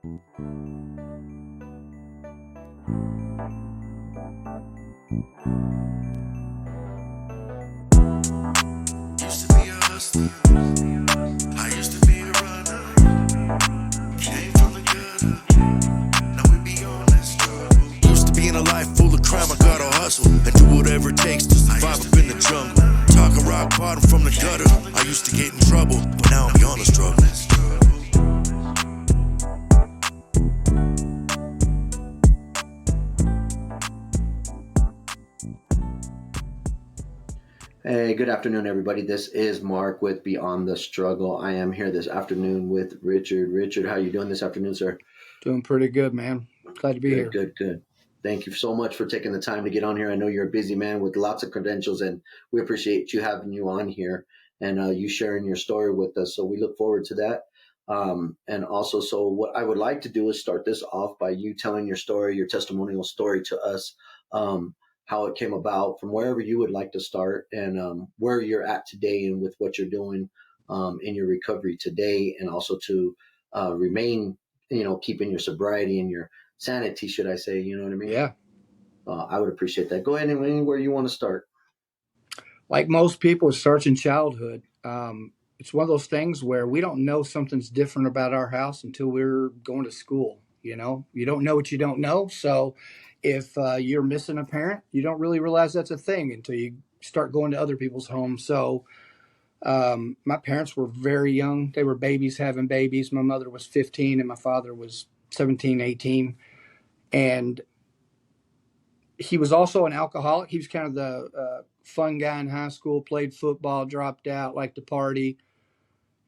Used to be a hustler. I used to be a runner. Came from the gutter. Now we be on that struggle. Used to be in a life full of crime. I gotta hustle and do whatever it takes to survive up in the jungle. Talking rock bottom from the gutter. I used to get in trouble, but now I'm beyond the struggle. Hey, good afternoon, everybody. This is Mark with Beyond the Struggle. I am here this afternoon with Richard. Richard, how are you doing this afternoon, sir? Doing pretty good, man. Glad to be Good, here. good. Thank you so much for taking the time to get on here. I know you're a busy man with lots of credentials, and we appreciate you having you on here and you sharing your story with us. So we look forward to that. And also, so what I would like to do is start this off by you telling your story, your testimonial story to us, how it came about from wherever you would like to start and where you're at today and with what you're doing in your recovery today, and also to remain, keeping your sobriety and your sanity, should I say, you know what I mean? Yeah. I would appreciate that. Go ahead and anywhere you want to start. Like most people, it starts in childhood. It's one of those things where we don't know something's different about our house until we're going to school. You don't know what you don't know. So if you're missing a parent, you don't really realize that's a thing until you start going to other people's homes. So my parents were very young. They were babies having babies. My mother was 15 and my father was 17, 18. And he was also an alcoholic. He was kind of the fun guy in high school, played football, dropped out, liked to party.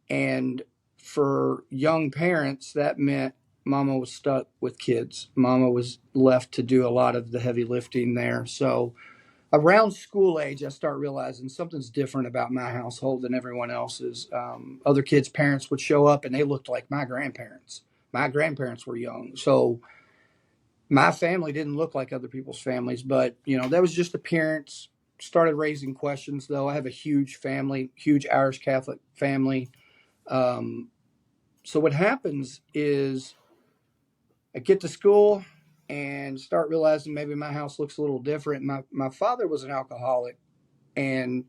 And for young parents, that meant mama was stuck with kids. Mama was left to do a lot of the heavy lifting there. So around school age, I start realizing something's different about my household than everyone else's. Other kids' parents would show up and they looked like my grandparents. My grandparents were young. So my family didn't look like other people's families, but that was just appearance. Started raising questions though. I have a huge family, huge Irish Catholic family. So what happens is I get to school and start realizing maybe my house looks a little different. My father was an alcoholic, and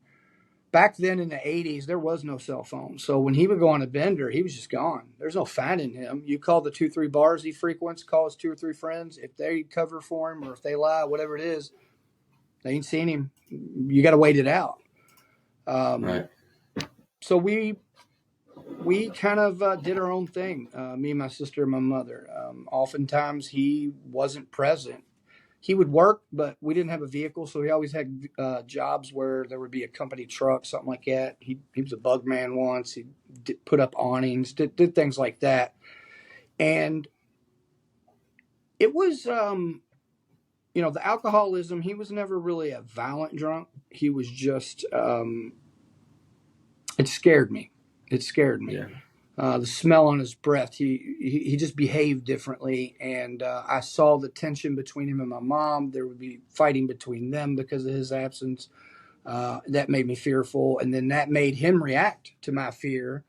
back then in the 80s, there was no cell phone. So when he would go on a bender, he was just gone. There's no finding him. You call the 2-3 bars he frequents, call his 2 or 3 friends. If they cover for him or if they lie, whatever it is, they ain't seen him. You got to wait it out. Right. So we kind of did our own thing, me, my sister, and my mother. Oftentimes he wasn't present. He would work, but we didn't have a vehicle, so he always had jobs where there would be a company truck, something like that. He was a bug man once. He put up awnings, did things like that. And it was, the alcoholism, he was never really a violent drunk. He was just, it scared me. It scared me. Yeah. The smell on his breath, he just behaved differently. And I saw the tension between him and my mom. There would be fighting between them because of his absence. That made me fearful. And then that made him react to my fear,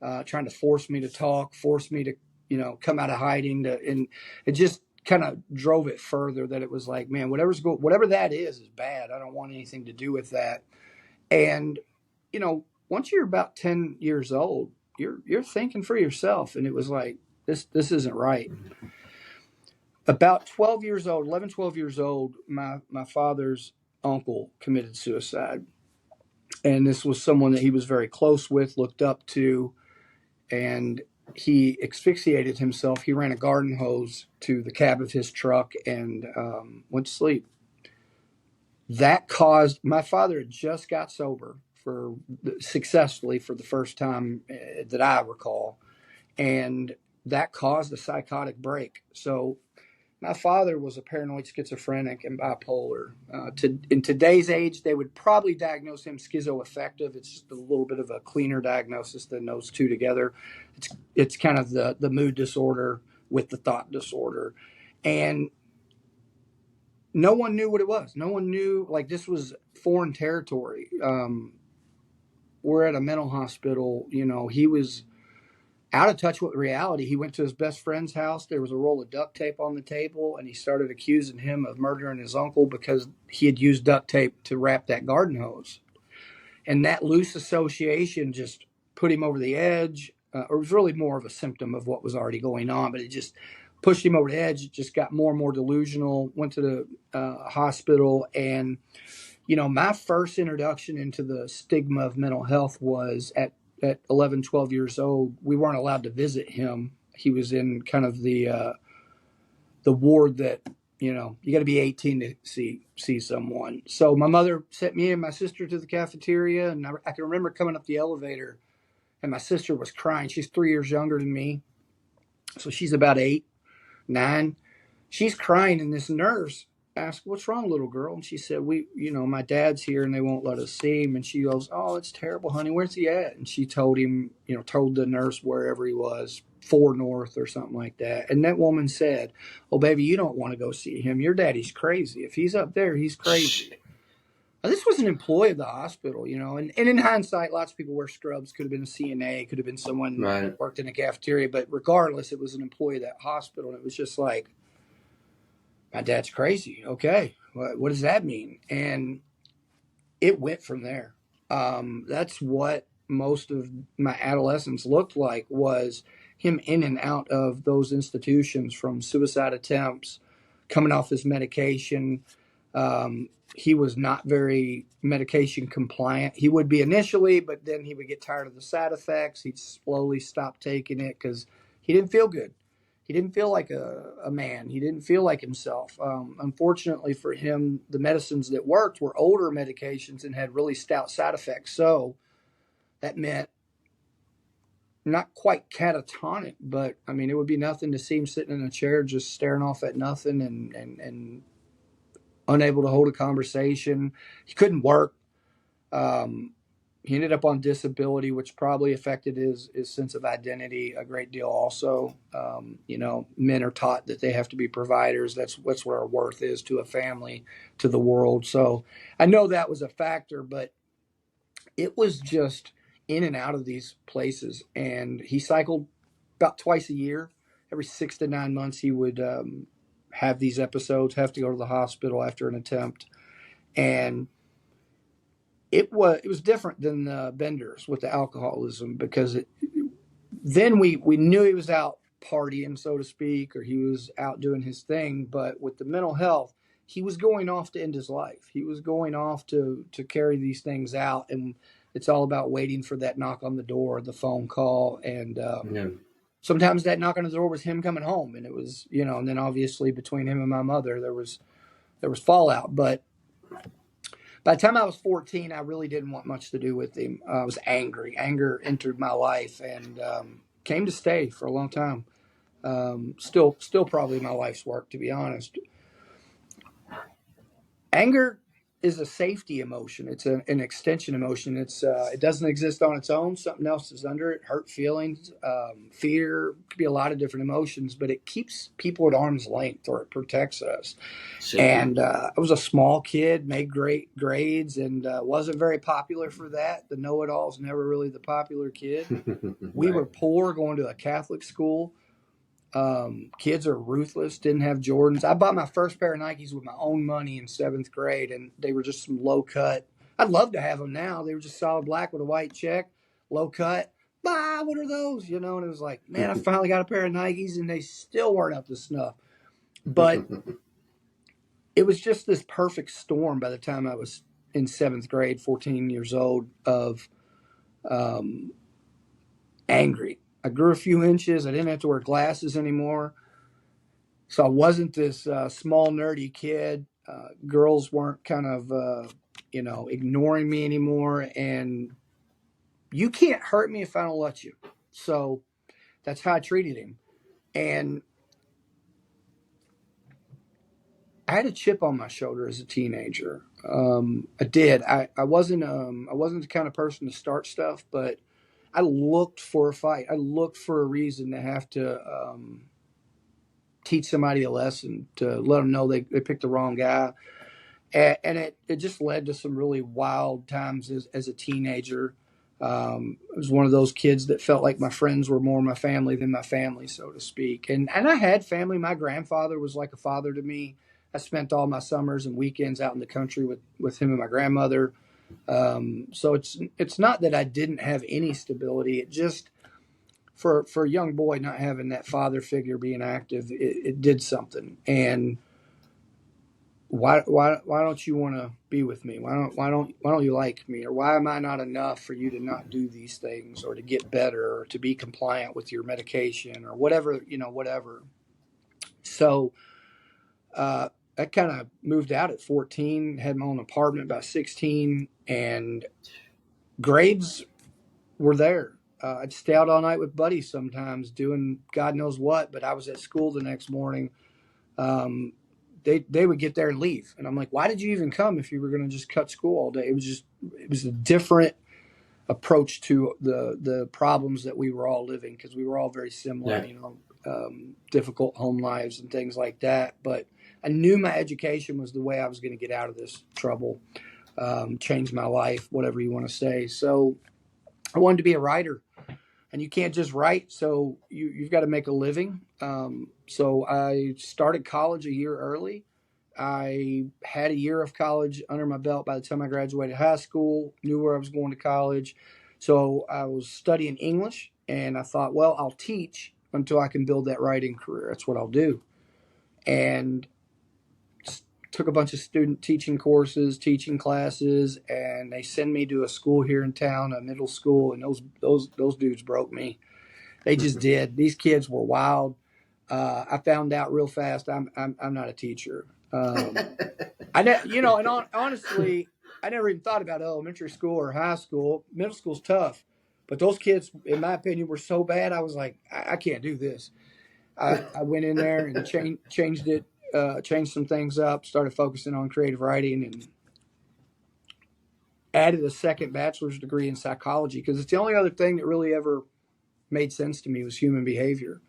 trying to force me to talk, force me to, come out of hiding. And it just kind of drove it further that it was like, man, whatever that is bad. I don't want anything to do with that. And, once you're about 10 years old, you're thinking for yourself. And it was like, this isn't right. About 12 years old, 11, 12 years old, my father's uncle committed suicide. And this was someone that he was very close with, looked up to, and he asphyxiated himself. He ran a garden hose to the cab of his truck and went to sleep. That caused, my father had just got sober successfully for the first time that I recall. And that caused a psychotic break. So my father was a paranoid schizophrenic and bipolar. In today's age, they would probably diagnose him schizoaffective. It's just a little bit of a cleaner diagnosis than those two together. It's kind of the mood disorder with the thought disorder. And no one knew what it was. No one knew, like, this was foreign territory. We're at a mental hospital. He was out of touch with reality. He went to his best friend's house. There was a roll of duct tape on the table, and he started accusing him of murdering his uncle because he had used duct tape to wrap that garden hose. And that loose association just put him over the edge. Or it was really more of a symptom of what was already going on, but it just pushed him over the edge. It just got more and more delusional, went to the hospital. And, my first introduction into the stigma of mental health was at 11, 12 years old. We weren't allowed to visit him. He was in kind of the ward that, you got to be 18 to see someone. So my mother sent me and my sister to the cafeteria, and I can remember coming up the elevator, and my sister was crying. She's 3 years younger than me, so she's about 8, 9. She's crying, and this nurse asked, "What's wrong, little girl?" And she said, my dad's here, and they won't let us see him." And she goes, "Oh, it's terrible, honey. Where's he at?" And she told him, told the nurse wherever he was, 4 North or something like that. And that woman said, "Oh, baby, you don't want to go see him. Your daddy's crazy. If he's up there, he's crazy." Now, this was an employee of the hospital, and in hindsight, lots of people wear scrubs. Could have been a CNA, could have been someone Right. worked in a cafeteria. But regardless, it was an employee of that hospital. And it was just like, my dad's crazy. Okay, what does that mean? And it went from there. That's what most of my adolescence looked like, was him in and out of those institutions, from suicide attempts, coming off his medication. He was not very medication compliant. He would be initially, but then he would get tired of the side effects. He'd slowly stop taking it because he didn't feel good. He didn't feel like a man. He didn't feel like himself. Unfortunately for him, the medicines that worked were older medications and had really stout side effects. So that meant not quite catatonic, but it would be nothing to see him sitting in a chair just staring off at nothing and unable to hold a conversation. He couldn't work. He ended up on disability, which probably affected his sense of identity a great deal also. Men are taught that they have to be providers. That's what our worth is to a family, to the world. So I know that was a factor, but it was just in and out of these places. And he cycled about twice a year. Every 6 to 9 months, he would have these episodes, have to go to the hospital after an attempt. And it was different than the Benders with the alcoholism, because then we knew he was out partying, so to speak, or he was out doing his thing. But with the mental health, he was going off to end his life. He was going off to carry these things out. And it's all about waiting for that knock on the door, the phone call. And sometimes that knock on the door was him coming home. And it was, and then obviously between him and my mother, there was fallout. But by the time I was 14, I really didn't want much to do with him. I was angry. Anger entered my life and came to stay for a long time. Still probably my life's work, to be honest. Anger is a safety emotion. It's an extension emotion. It doesn't exist on its own. Something else is under it. Hurt feelings, fear, could be a lot of different emotions, but it keeps people at arm's length, or it protects us. Safety. And I was a small kid, made great grades, and wasn't very popular for that. The know-it-all's never really the popular kid. We Right. were poor, going to a Catholic school. Kids are ruthless. Didn't have Jordans. I bought my first pair of Nikes with my own money in 7th grade, and they were just some low cut. I'd love to have them now. They were just solid black with a white check, low cut. What are those? And it was like, man, I finally got a pair of Nikes, and they still weren't up to snuff. But it was just this perfect storm by the time I was in 7th grade, 14 years old, of angry. I grew a few inches. I didn't have to wear glasses anymore. So I wasn't this small, nerdy kid. Girls weren't kind of, ignoring me anymore. And you can't hurt me if I don't let you. So that's how I treated him. And I had a chip on my shoulder as a teenager. I did. I wasn't the kind of person to start stuff, but I looked for a fight. I looked for a reason to have to teach somebody a lesson, to let them know they picked the wrong guy. And it just led to some really wild times as a teenager. I was one of those kids that felt like my friends were more my family than my family, so to speak. And I had family. My grandfather was like a father to me. I spent all my summers and weekends out in the country with him and my grandmother. So it's not that I didn't have any stability. It just for a young boy not having that father figure being active, it did something. And why don't you want to be with me? Why don't you like me? Or why am I not enough for you to not do these things or to get better or to be compliant with your medication or whatever, whatever. So I kind of moved out at 14, had my own apartment about 16, and grades were there. I'd stay out all night with buddies sometimes doing God knows what, but I was at school the next morning. Um, they would get there and leave, and I'm like, why did you even come if you were going to just cut school all day? It was a different approach to the problems that we were all living, because we were all very similar, difficult home lives and things like that. But I knew my education was the way I was going to get out of this trouble, change my life, whatever you want to say. So I wanted to be a writer, and you can't just write. So you've got to make a living. So I started college a year early. I had a year of college under my belt by the time I graduated high school, knew where I was going to college. So I was studying English, and I thought, well, I'll teach until I can build that writing career. That's what I'll do. And took a bunch of student teaching courses, teaching classes, and they send me to a school here in town, a middle school, and those dudes broke me. They just did. These kids were wild. I found out real fast. I'm not a teacher. Honestly, I never even thought about elementary school or high school. Middle school's tough, but those kids, in my opinion, were so bad. I was like, I can't do this. I went in there and changed it, changed some things up, started focusing on creative writing, and added a second bachelor's degree in psychology, because it's the only other thing that really ever made sense to me was human behavior.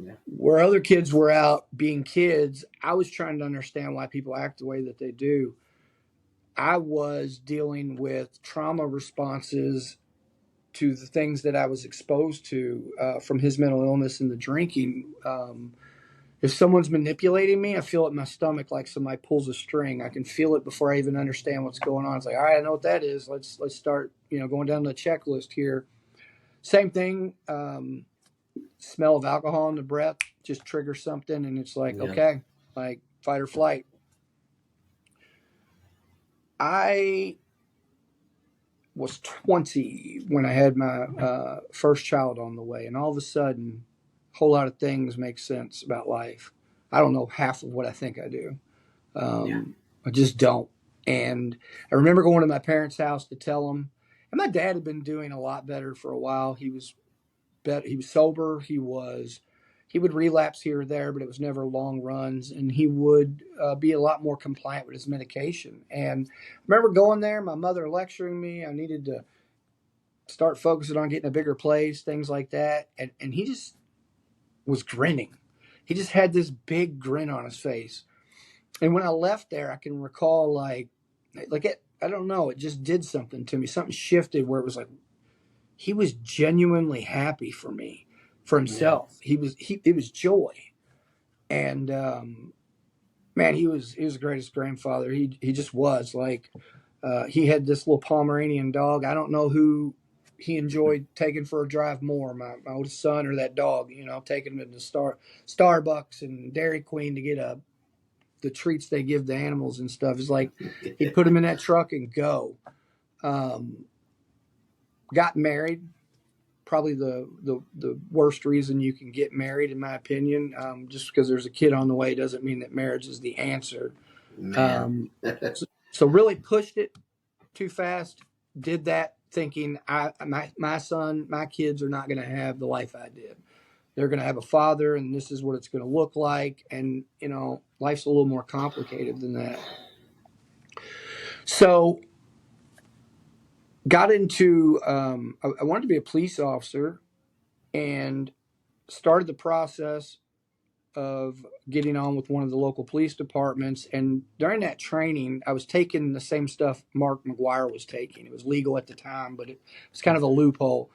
Yeah. Where other kids were out being kids, I was trying to understand why people act the way that they do. I was dealing with trauma responses to the things that I was exposed to from his mental illness and the drinking. If someone's manipulating me, I feel it in my stomach like somebody pulls a string. I can feel it before I even understand what's going on. It's like, all right, I know what that is. Let's start, going down the checklist here. Same thing. Smell of alcohol in the breath just triggers something, and it's like, okay, like fight or flight. I was 20 when I had my first child on the way, and all of a sudden, a whole lot of things make sense about life. I don't know half of what I think I do. I just don't. And I remember going to my parents' house to tell them. And my dad had been doing a lot better for a while. He was sober. He would relapse here or there, but it was never long runs. And he would be a lot more compliant with his medication. And I remember going there, my mother lecturing me. I needed to start focusing on getting a bigger place, things like that. And he just was grinning. He just had this big grin on his face. And when I left there, I can recall like I don't know, it just did something to me. Something shifted where it was like he was genuinely happy for me, for himself. Yeah. It was joy. And man, he was the greatest grandfather. He just was. Like he had this little Pomeranian dog. I don't know who he enjoyed taking for a drive more, my oldest son or that dog. Taking him to Starbucks and Dairy Queen to get the treats they give the animals and stuff. It's like he'd put them in that truck and go. Got married. Probably the worst reason you can get married, in my opinion. Just because there's a kid on the way doesn't mean that marriage is the answer. So really pushed it too fast. Did that thinking my son, my kids are not going to have the life I did. They're going to have a father, and this is what it's going to look like. And, life's a little more complicated than that. So got into, I wanted to be a police officer and started the process of getting on with one of the local police departments. And during that training, I was taking the same stuff Mark McGuire was taking. It was legal at the time, but it was kind of a loophole.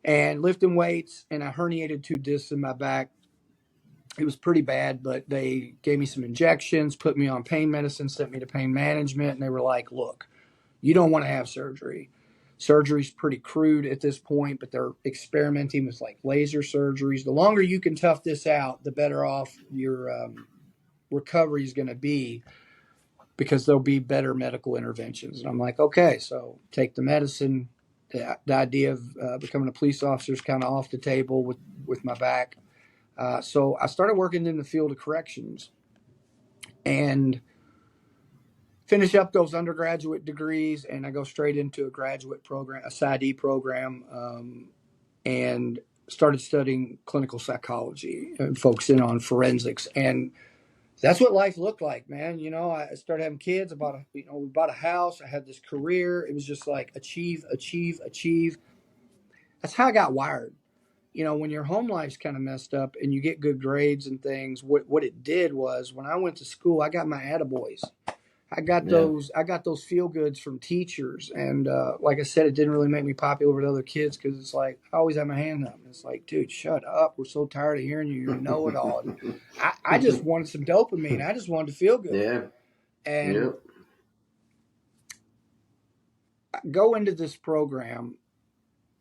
And lifting weights, and I herniated 2 discs in my back. It was pretty bad, but they gave me some injections, put me on pain medicine, sent me to pain management, and they were like, look, you don't want to have surgery. Surgery's pretty crude at this point, but they're experimenting with like laser surgeries. The longer you can tough this out, the better off your recovery is going to be, because there'll be better medical interventions. And I'm like, okay, so take the medicine. The idea of becoming a police officer is kind of off the table with my back. So I started working in the field of corrections and finish up those undergraduate degrees, and I go straight into a graduate program, a PsyD program, and started studying clinical psychology and focusing on forensics. And that's what life looked like, man. I started having kids, we bought a house. I had this career. It was just like achieve, achieve, achieve. That's how I got wired. When your home life's kind of messed up and you get good grades and things, what it did was, when I went to school, I got my attaboys. I got those feel goods from teachers. And like I said, it didn't really make me popular with other kids, because it's like, I always have my hand up. It's like, dude, shut up. We're so tired of hearing you. You know it all. And I just wanted some dopamine. I just wanted to feel good. Yeah. And I go into this program,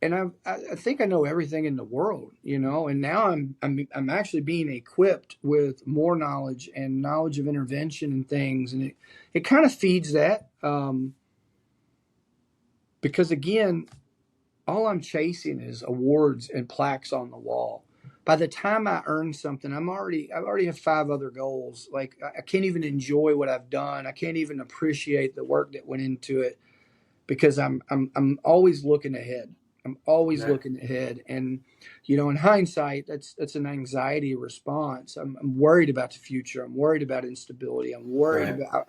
and I think I know everything in the world, and now I'm actually being equipped with more knowledge and knowledge of intervention and things. And it kind of feeds that, because again, all I'm chasing is awards and plaques on the wall. By the time I earn something, I already have 5 other goals. Like, I can't even enjoy what I've done. I can't even appreciate the work that went into it, because I'm always looking ahead. I'm always looking ahead. And, in hindsight, that's an anxiety response. I'm worried about the future. I'm worried about instability. I'm worried about,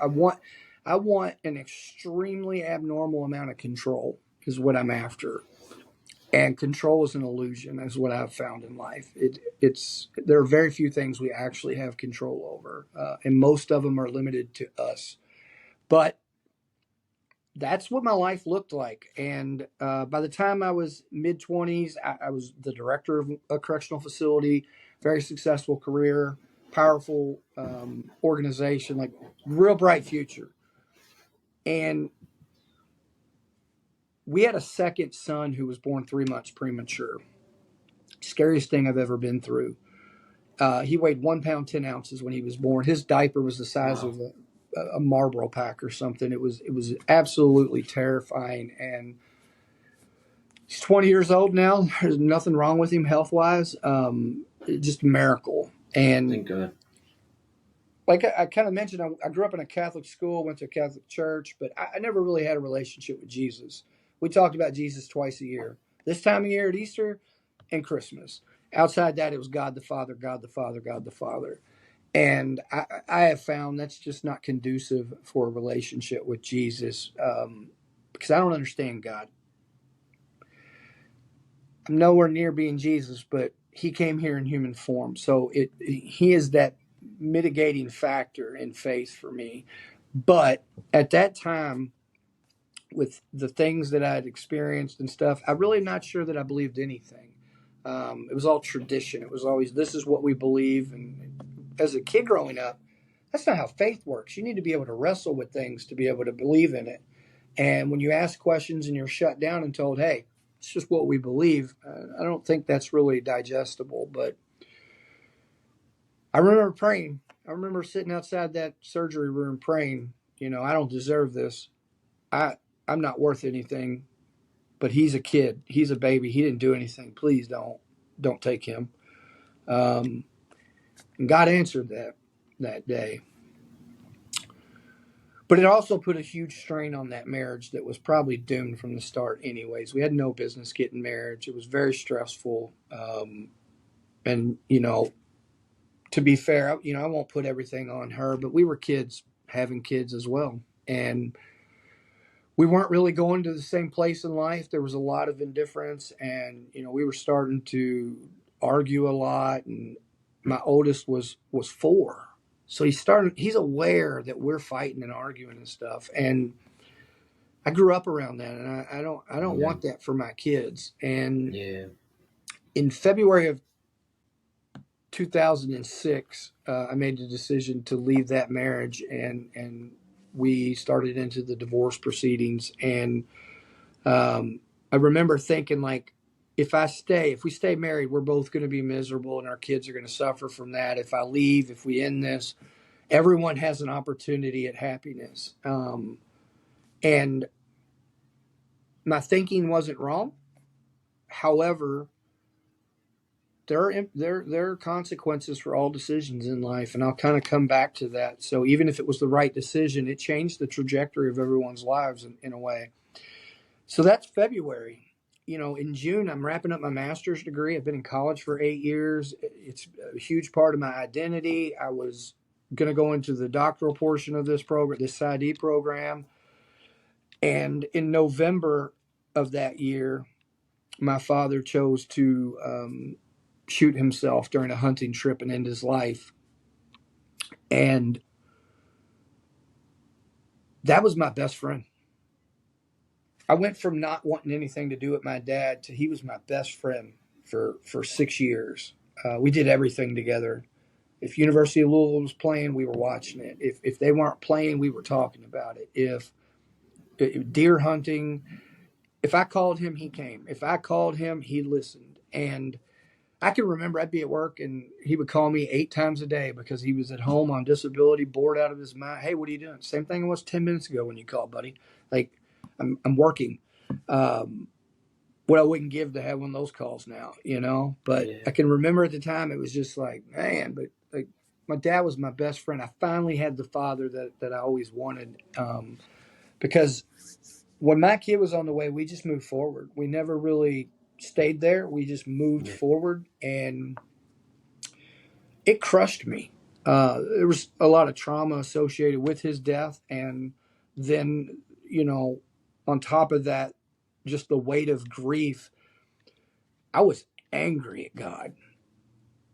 I want an extremely abnormal amount of control is what I'm after. And control is an illusion, is what I've found in life. There are very few things we actually have control over. And most of them are limited to us. But that's what my life looked like. And by the time I was mid-20s, I was the director of a correctional facility, very successful career, powerful organization, like real bright future. And we had a second son who was born 3 months premature. Scariest thing I've ever been through. He weighed 1 pound, 10 ounces when he was born. His diaper was the size of a Marlboro pack or something. It was absolutely terrifying. And he's 20 years old now. There's nothing wrong with him health-wise. Just a miracle. And thank God. Like I kind of mentioned, I grew up in a Catholic school, went to a Catholic church, but I never really had a relationship with Jesus. We talked about Jesus twice a year. This time of year at Easter and Christmas. Outside that, it was God the Father, God the Father, God the Father. And I have found that's just not conducive for a relationship with Jesus, because I don't understand God. I'm nowhere near being Jesus, but he came here in human form. So he is that mitigating factor in faith for me. But at that time, with the things that I had experienced and stuff, I'm really not sure that I believed anything. It was all tradition. It was always, this is what we believe. And as a kid growing up, that's not how faith works. You need to be able to wrestle with things to be able to believe in it. And when you ask questions and you're shut down and told, hey, it's just what we believe, I don't think that's really digestible. But I remember praying. I remember sitting outside that surgery room praying, I don't deserve this. I'm not worth anything, but he's a kid. He's a baby. He didn't do anything. Please don't take him. And God answered that day. But it also put a huge strain on that marriage that was probably doomed from the start anyways. We had no business getting married. It was very stressful. And, to be fair, I won't put everything on her, but we were kids having kids as well. And we weren't really going to the same place in life. There was a lot of indifference, and, we were starting to argue a lot. And my oldest was 4. So he's aware that we're fighting and arguing and stuff. And I grew up around that, and I don't Yeah. want that for my kids. And Yeah. in February of 2006, I made the decision to leave that marriage, and we started into the divorce proceedings. And I remember thinking, like, if we stay married, we're both going to be miserable, and our kids are going to suffer from that. If I leave, if we end this, everyone has an opportunity at happiness. And my thinking wasn't wrong. However, there are consequences for all decisions in life, and I'll kind of come back to that. So even if it was the right decision, it changed the trajectory of everyone's lives in a way. So that's February. In June, I'm wrapping up my master's degree. I've been in college for 8 years. It's a huge part of my identity. I was going to go into the doctoral portion of this program, this PsyD program. And in November of that year, my father chose to shoot himself during a hunting trip and end his life. And that was my best friend. I went from not wanting anything to do with my dad to he was my best friend for 6 years. We did everything together. If University of Louisville was playing, we were watching it. If they weren't playing, we were talking about it. If deer hunting, if I called him, he came. If I called him, he listened. And I can remember I'd be at work and he would call me 8 times a day because he was at home on disability, bored out of his mind. Hey, what are you doing? Same thing it was 10 minutes ago when you called, buddy. Like, I'm working. What I wouldn't give to have one of those calls now. But Yeah. I can remember at the time it was just like, man, but like my dad was my best friend. I finally had the father that I always wanted, because when my kid was on the way, we just moved forward. We never really stayed there. We just moved Yeah. forward, and it crushed me. There was a lot of trauma associated with his death, and then on top of that, just the weight of grief. I was angry at God.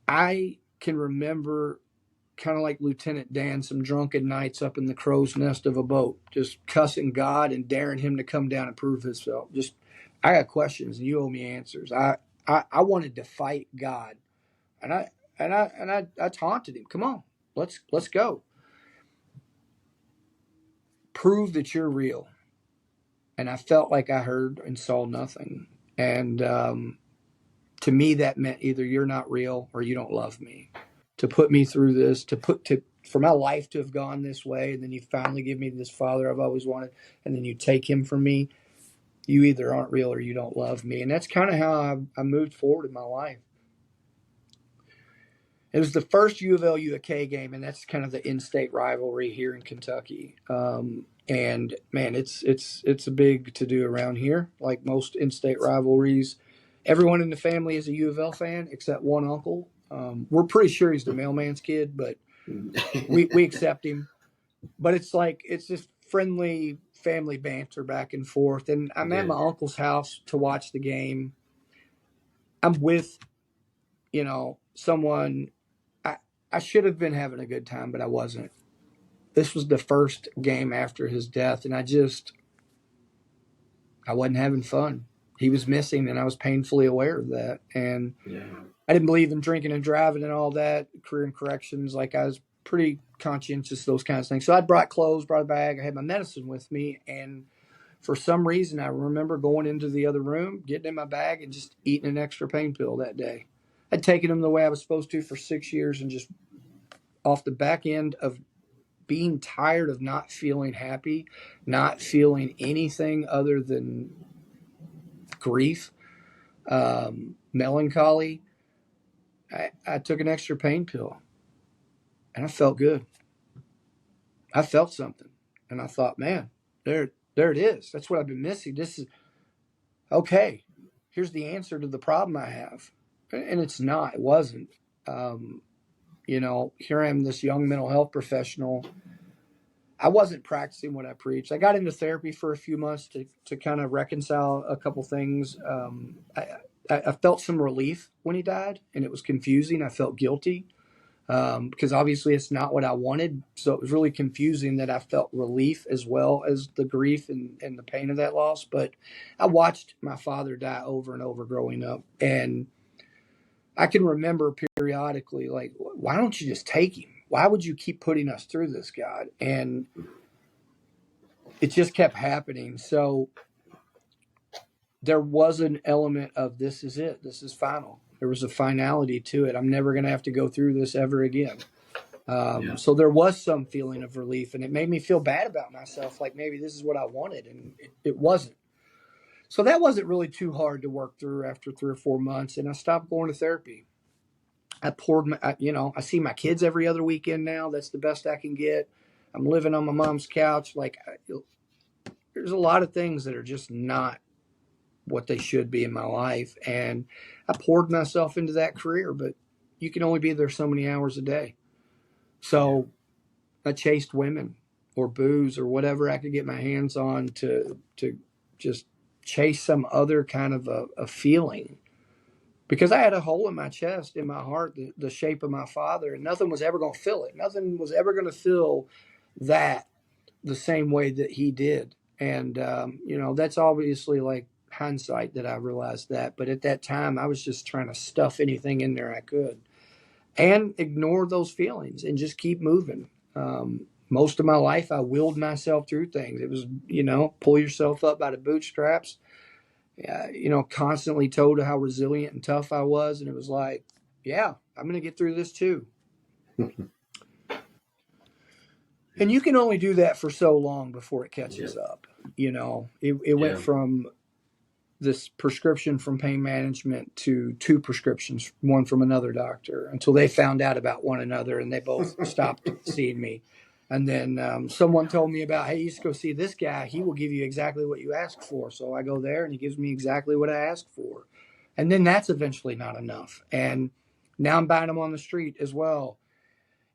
I can remember, kind of like Lieutenant Dan, some drunken nights up in the crow's nest of a boat, just cussing God and daring him to come down and prove himself. Just, I got questions and you owe me answers. I wanted to fight God, and I taunted him. Come on, let's go. Prove that you're real. And I felt like I heard and saw nothing. And to me, that meant either you're not real or you don't love me. To put me through this, for my life to have gone this way, and then you finally give me this father I've always wanted, and then you take him from me. You either aren't real or you don't love me, and that's kind of how I moved forward in my life. It was the first U of L U of K game, and that's kind of the in-state rivalry here in Kentucky. And man, it's a big to do around here. Like most in-state rivalries, everyone in the family is a U of L fan except one uncle. We're pretty sure he's the mailman's kid, but we accept him. But it's just friendly family banter back and forth. And I'm at Yeah. my uncle's house to watch the game. I'm with someone. I should have been having a good time, but I wasn't. This was the first game after his death, and I wasn't having fun. He was missing, and I was painfully aware of that. And Yeah. I didn't believe in drinking and driving and all that, career and corrections. Like, I was pretty conscientious, those kinds of things. So I brought clothes, brought a bag. I had my medicine with me, and for some reason, I remember going into the other room, getting in my bag, and just eating an extra pain pill that day. I'd taken them the way I was supposed to for 6 years, and just off the back end of being tired of not feeling happy, not feeling anything other than grief, melancholy, I took an extra pain pill, and I felt good. I felt something, and I thought, man, there it is. That's what I've been missing. This is okay. Here's the answer to the problem I have, and it's not. It wasn't. Um, here I am, this young mental health professional. I wasn't practicing what I preached. I got into therapy for a few months to kind of reconcile a couple things. I felt some relief when he died, and it was confusing. I felt guilty. because obviously it's not what I wanted. So it was really confusing that I felt relief as well as the grief and the pain of that loss. But I watched my father die over and over growing up. And I can remember periodically, like, why don't you just take him? Why would you keep putting us through this, God? And it just kept happening. So there was an element of this is it. This is final. There was a finality to it. I'm never going to have to go through this ever again. So there was some feeling of relief, and it made me feel bad about myself. Like maybe this is what I wanted, and it wasn't. So that wasn't really too hard to work through after 3 or 4 months. And I stopped going to therapy. I see my kids every other weekend now. That's the best I can get. I'm living on my mom's couch. Like there's a lot of things that are just not what they should be in my life. And I poured myself into that career, but you can only be there so many hours a day. So I chased women or booze or whatever I could get my hands on to just chase some other kind of a feeling. Because I had a hole in my chest, in my heart, the shape of my father, and nothing was ever going to fill it. Nothing was ever going to fill that the same way that he did. And, that's obviously like hindsight that I realized that. But at that time, I was just trying to stuff anything in there I could and ignore those feelings and just keep moving. Most of my life, I willed myself through things. It was, pull yourself up by the bootstraps. Constantly told how resilient and tough I was. And it was like, yeah, I'm going to get through this too. And you can only do that for so long before it catches up. It went from this prescription from pain management to 2 prescriptions, one from another doctor, until they found out about one another and they both stopped seeing me. And then someone told me about, hey, you should go see this guy. He will give you exactly what you asked for. So I go there and he gives me exactly what I asked for. And then that's eventually not enough. And now I'm buying them on the street as well.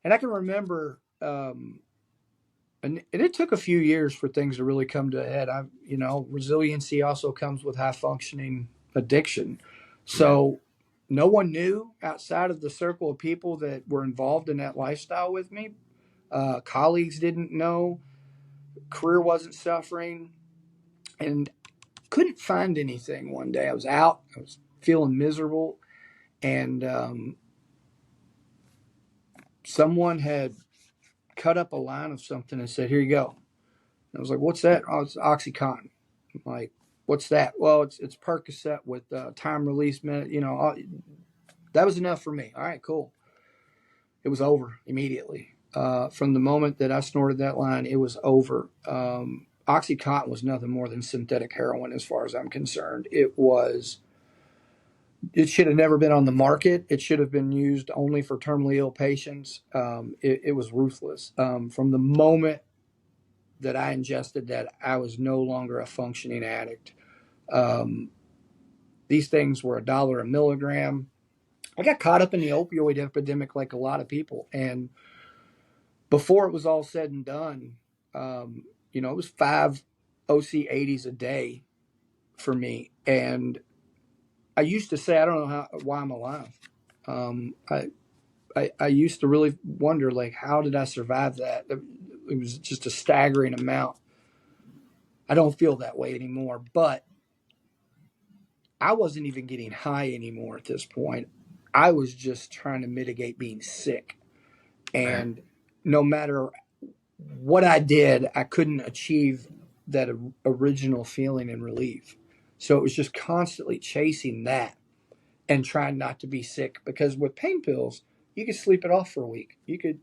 And I can remember, and it took a few years for things to really come to a head. Resiliency also comes with high functioning addiction. So no one knew outside of the circle of people that were involved in that lifestyle with me. Colleagues didn't know, career wasn't suffering, and couldn't find anything. One day I was out, I was feeling miserable, and someone had cut up a line of something and said, here you go. And I was like, what's that? Oh, it's Oxycontin. I'm like, what's that? Well, it's Percocet with time release minute. That was enough for me. All right, cool. It was over immediately. From the moment that I snorted that line, it was over. Oxycontin was nothing more than synthetic heroin as far as I'm concerned. It should have never been on the market. It should have been used only for terminally ill patients. It was ruthless. From the moment that I ingested that, I was no longer a functioning addict. These things were $1 a milligram. I got caught up in the opioid epidemic like a lot of people. And before it was all said and done, it was 5 OC80s a day for me. And I used to say, I don't know why I'm alive. I used to really wonder, like, how did I survive that? It was just a staggering amount. I don't feel that way anymore, but I wasn't even getting high anymore at this point. I was just trying to mitigate being sick. And no matter what I did, I couldn't achieve that original feeling and relief. So it was just constantly chasing that and trying not to be sick, because with pain pills, you could sleep it off for a week. You could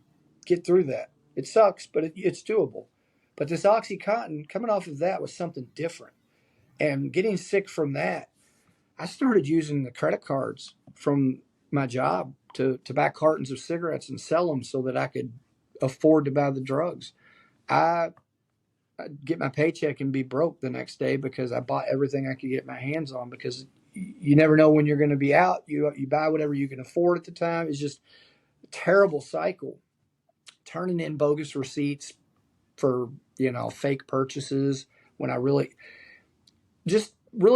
get through that. It sucks, but it's doable. But this Oxycontin, coming off of that was something different. And getting sick from that, I started using the credit cards from my job to buy cartons of cigarettes and sell them so that I could afford to buy the drugs. I'd get my paycheck and be broke the next day because I bought everything I could get my hands on, because you never know when you're going to be out. You buy whatever you can afford at the time. It's just a terrible cycle. Turning in bogus receipts for, fake purchases when I really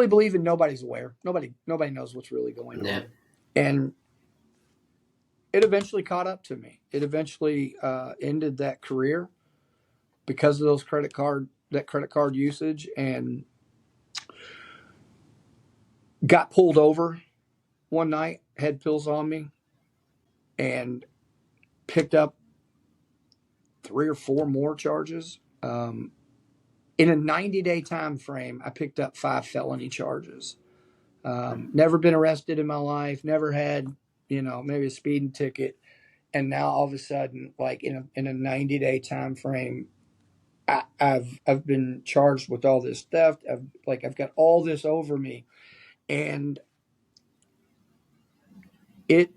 believe in nobody's aware. Nobody knows what's really going on. And it eventually caught up to me. It eventually ended that career because of those credit card usage, and got pulled over one night, had pills on me, and picked up 3 or 4 more charges. In a 90-day time frame, I picked up 5 felony charges. Never been arrested in my life, never had, maybe a speeding ticket. And now all of a sudden, like in a 90-day time frame, I've been charged with all this theft. I've got all this over me, and it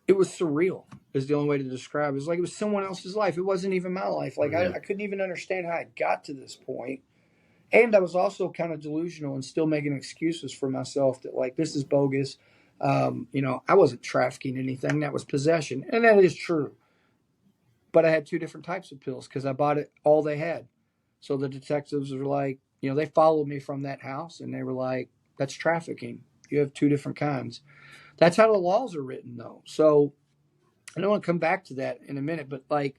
it was surreal. Is the only way to describe it. It was like it was someone else's life. It wasn't even my life. Like Yeah. I couldn't even understand how I got to this point. And I was also kind of delusional and still making excuses for myself that like this is bogus. I wasn't trafficking anything. That was possession, and that is true. But I had 2 different types of pills because I bought it all they had. So the detectives were like, they followed me from that house and they were like, that's trafficking. You have 2 different kinds. That's how the laws are written, though. So I don't want to come back to that in a minute, but like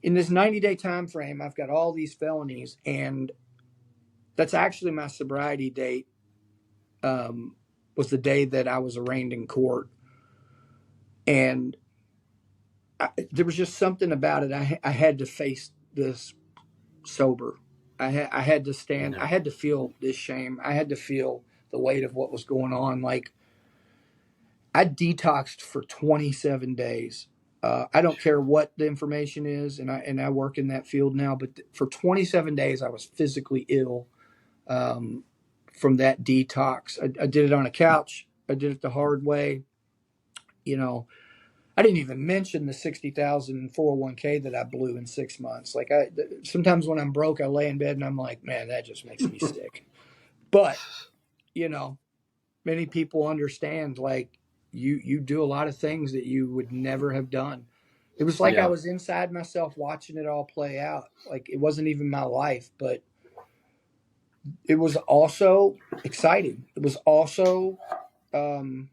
in this 90-day time frame, I've got all these felonies, and that's actually my sobriety date. Was the day that I was arraigned in court, and there was just something about it. I had to face this sober. I had to stand. Yeah. I had to feel this shame. I had to feel the weight of what was going on. Like I detoxed for 27 days. I don't care what the information is, and I work in that field now. But for 27 days, I was physically ill from that detox. I did it on a couch. I did it the hard way. You know, I didn't even mention the 60,000 401k that I blew in 6 months. Like sometimes when I'm broke, I lay in bed and I'm like, man, that just makes me sick. But you know, many people understand like you do a lot of things that you would never have done. It was like I Yeah. was inside myself watching it all play out. Like it wasn't even my life, but it was also exciting. It was also um,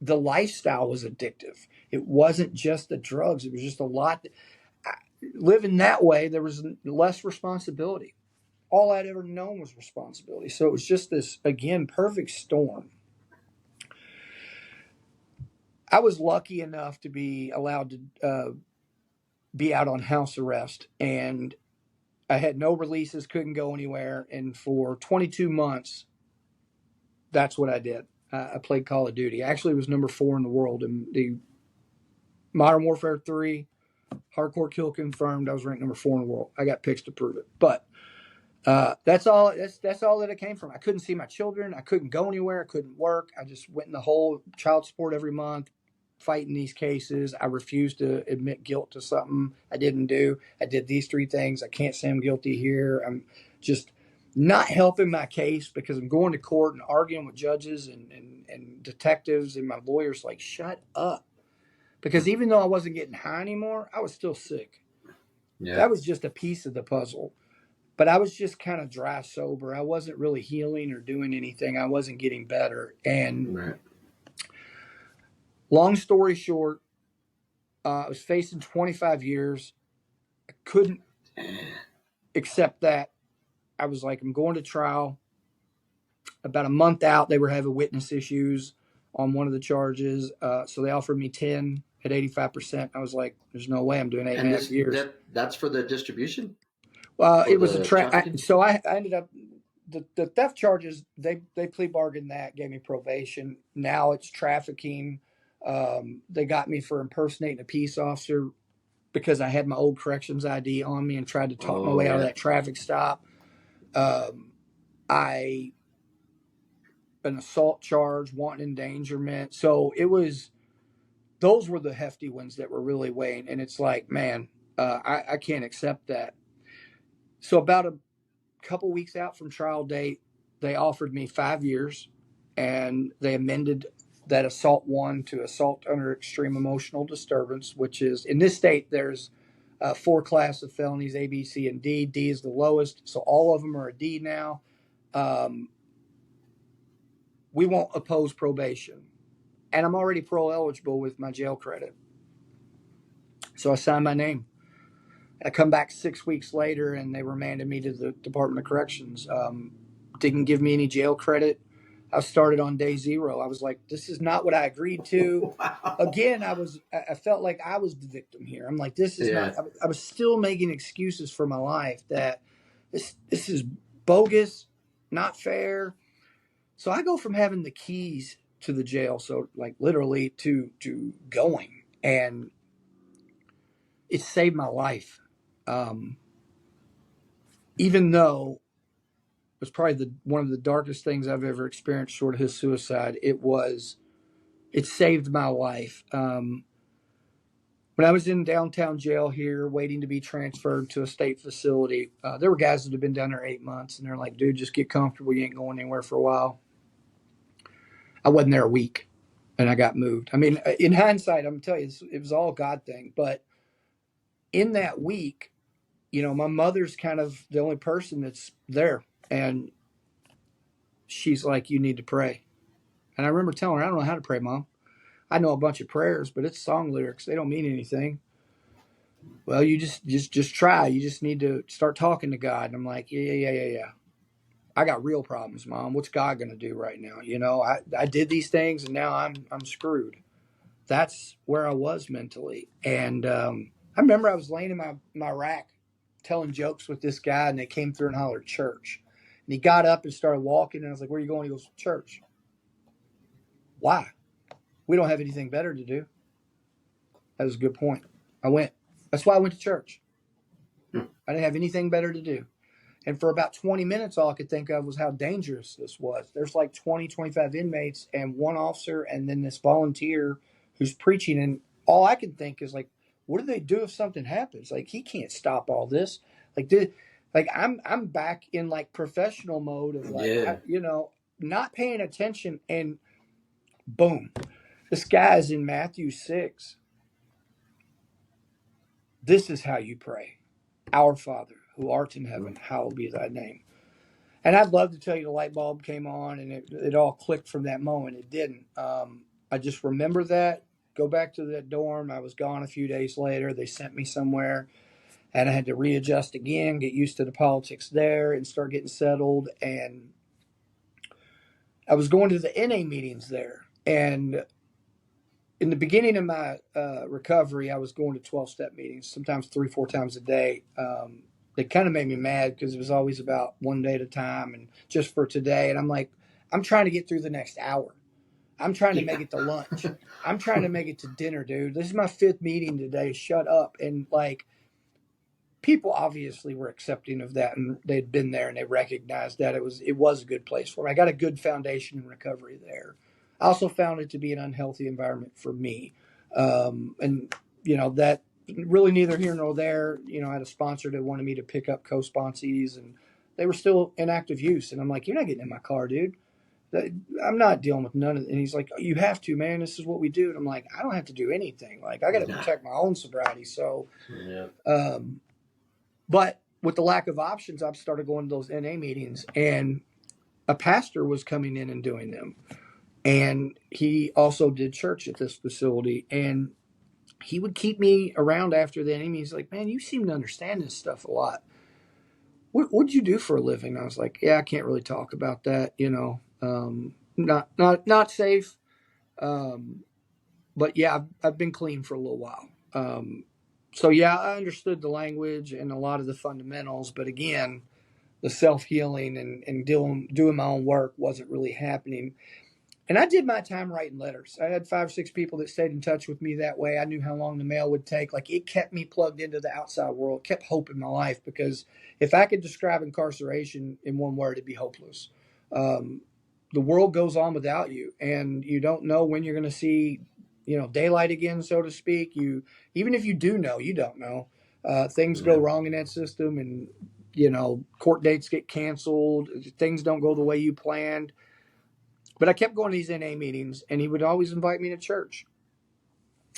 the lifestyle was addictive. It wasn't just the drugs. It was just a lot. Living that way, there was less responsibility. All I'd ever known was responsibility. So it was just this, again, perfect storm. I was lucky enough to be allowed to be out on house arrest, and I had no releases, couldn't go anywhere. And for 22 months, that's what I did. I played Call of Duty. I actually was number 4 in the world in the Modern Warfare 3 hardcore kill confirmed. I was ranked number 4 in the world. I got picks to prove it. But that's all. That's all that it came from. I couldn't see my children. I couldn't go anywhere. I couldn't work. I just went in the hole. Child support every month, fighting these cases. I refused to admit guilt to something I didn't do. I did these 3 things. I can't say I'm guilty here. I'm just not helping my case because I'm going to court and arguing with judges and detectives, and my lawyer's like, shut up. Because even though I wasn't getting high anymore, I was still sick. Yeah. That was just a piece of the puzzle. But I was just kind of dry sober. I wasn't really healing or doing anything. I wasn't getting better. And Right. long story short, I was facing 25 years. I couldn't accept that. I was like, I'm going to trial. About a month out, they were having witness issues on one of the charges. So they offered me 10 at 85%. I was like, there's no way I'm doing eight and And a half this years. that's for the distribution or It was the trafficking. so I ended up the theft charges. They plea bargained that, gave me probation. Now it's trafficking. They got me for impersonating a peace officer because I had my old corrections ID on me and tried to talk my Oh way out of yeah. that traffic stop. I An assault charge, wanton endangerment. So it was those were the hefty ones that were really weighing. And it's like, man, I can't accept that. So about a couple weeks out from trial date, they offered me 5 years, and they amended that assault 1 to assault under extreme emotional disturbance, which is in this state there's 4 classes of felonies: A, B, C, and D. D is the lowest, so all of them are a D now. Um, we won't oppose probation. And I'm already parole eligible with my jail credit. So I signed my name. I come back 6 weeks later, and they remanded me to the Department of Corrections. Didn't give me any jail credit. I started on day zero. I was like, this is not what I agreed to. Wow. Again, I felt like I was the victim here. I'm like, this is Yeah. not. I was still making excuses for my life that this is bogus, not fair. So I go from having the keys to the jail, so like literally to going, and it saved my life. Um, Even though it was probably one of the darkest things I've ever experienced, short of his suicide, it saved my life. When I was in downtown jail here, waiting to be transferred to a state facility, there were guys that had been down there 8 months, and they're like, "Dude, just get comfortable. You ain't going anywhere for a while." I wasn't there a week, and I got moved. I mean, in hindsight, I'm telling you, it was all a God thing. But in that week, my mother's kind of the only person that's there, and she's like, "You need to pray." And I remember telling her, "I don't know how to pray, Mom. I know a bunch of prayers, but it's song lyrics. They don't mean anything." "Well, you just try. You just need to start talking to God." And I'm like, yeah. I got real problems, Mom. What's God going to do right now? I did these things, and now I'm screwed. That's where I was mentally. And I remember I was laying in my rack telling jokes with this guy, and they came through and hollered church. And he got up and started walking, and I was like, "Where are you going?" He goes, "Church." "Why?" "We don't have anything better to do." That was a good point. I went. That's why I went to church. I didn't have anything better to do. And for about 20 minutes, all I could think of was how dangerous this was. There's like 20, 25 inmates and one officer and then this volunteer who's preaching. And all I can think is like, what do they do if something happens? Like, he can't stop all this. I'm back in like professional mode of like, Yeah. not paying attention. And boom, this guy's in Matthew 6. This is how you pray. Our Father, who art in heaven, hallowed be thy name. And I'd love to tell you the light bulb came on and it all clicked from that moment. It didn't. I just remember that, go back to that dorm. I was gone a few days later. They sent me somewhere and I had to readjust again, get used to the politics there and start getting settled. And I was going to the NA meetings there. And in the beginning of my recovery, I was going to 12-step meetings, sometimes 3-4 times a day. They kind of made me mad because it was always about one day at a time and just for today. And I'm like, I'm trying to get through the next hour. I'm trying to make it to lunch. I'm trying to make it to dinner, dude. This is my 5th meeting today. Shut up. And like, people obviously were accepting of that, and they'd been there and they recognized that it was a good place for me. I got a good foundation in recovery there. I also found it to be an unhealthy environment for me. And that really neither here nor there. I had a sponsor that wanted me to pick up co-sponsees, and they were still in active use. And I'm like, "You're not getting in my car, dude. I'm not dealing with none of it." And he's like, "Oh, you have to, man. This is what we do." And I'm like, "I don't have to do anything. Like, I got to protect my own sobriety." So, Yeah. But with the lack of options, I've started going to those NA meetings, and a pastor was coming in and doing them. And he also did church at this facility. And he would keep me around after the NA meetings. He's like, "Man, you seem to understand this stuff a lot. What'd you do for a living?" I was like, "Yeah, I can't really talk about that. Not safe. But yeah, I've been clean for a little while." So yeah, I understood the language and a lot of the fundamentals, but again, the self-healing and doing my own work wasn't really happening. And I did my time writing letters. I had 5 or 6 people that stayed in touch with me that way. I knew how long the mail would take. Like, it kept me plugged into the outside world, it kept hope in my life, because if I could describe incarceration in one word, it'd be hopeless. The world goes on without you, and you don't know when you're going to see daylight again, so to speak. Even if you do know, you don't know. Things go wrong in that system, and court dates get canceled. Things don't go the way you planned. But I kept going to these NA meetings, and he would always invite me to church.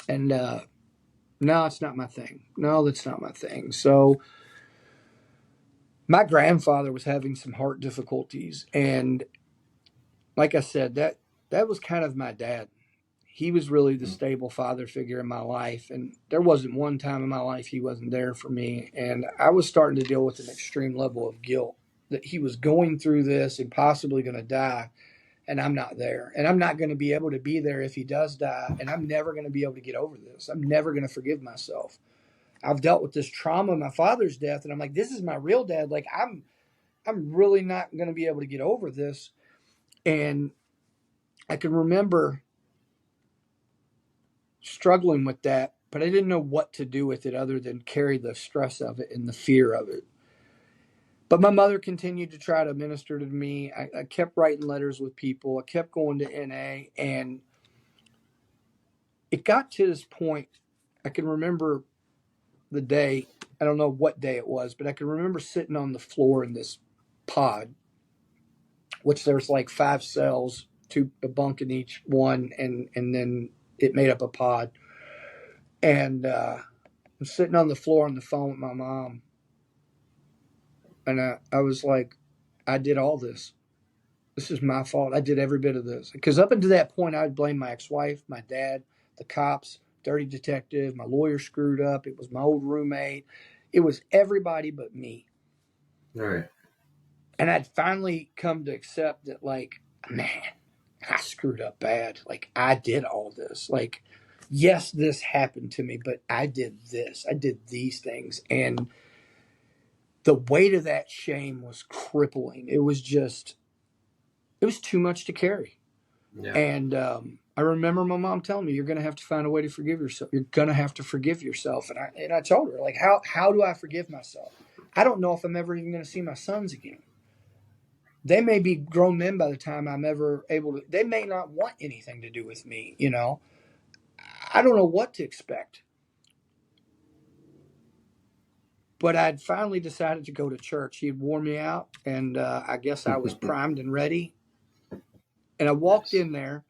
And no, it's not my thing. No, that's not my thing. So my grandfather was having some heart difficulties, and like I said, that was kind of my dad. He was really the stable father figure in my life, and there wasn't one time in my life he wasn't there for me. And I was starting to deal with an extreme level of guilt that he was going through this and possibly going to die, and I'm not there, and I'm not going to be able to be there if he does die, and I'm never going to be able to get over this. I'm never going to forgive myself. I've dealt with this trauma of my father's death, and I'm like, this is my real dad. Like I'm really not going to be able to get over this. And I can remember struggling with that, but I didn't know what to do with it other than carry the stress of it and the fear of it. But my mother continued to try to minister to me. I kept writing letters with people. I kept going to NA, and it got to this point. I can remember the day. I don't know what day it was, but I can remember sitting on the floor in this pod, which there's like 5 cells, a bunk in each one, and then it made up a pod. And I'm sitting on the floor on the phone with my mom, and I was like, I did all this. This is my fault. I did every bit of this. Because up until that point, I'd blame my ex-wife, my dad, the cops, dirty detective, my lawyer screwed up. It was my old roommate. It was everybody but me. All right. And I'd finally come to accept that, like, man, I screwed up bad. Like, I did all this. Like, yes, this happened to me, but I did this. I did these things. And the weight of that shame was crippling. It was too much to carry. Yeah. And I remember my mom telling me, you're going to have to find a way to forgive yourself. You're going to have to forgive yourself. And I told her, like, how do I forgive myself? I don't know if I'm ever even going to see my sons again. They may be grown men by the time I'm ever able to, they may not want anything to do with me, you know. I don't know what to expect. But I'd finally decided to go to church. He had worn me out, and I guess I was primed and ready. And I walked Nice. in there.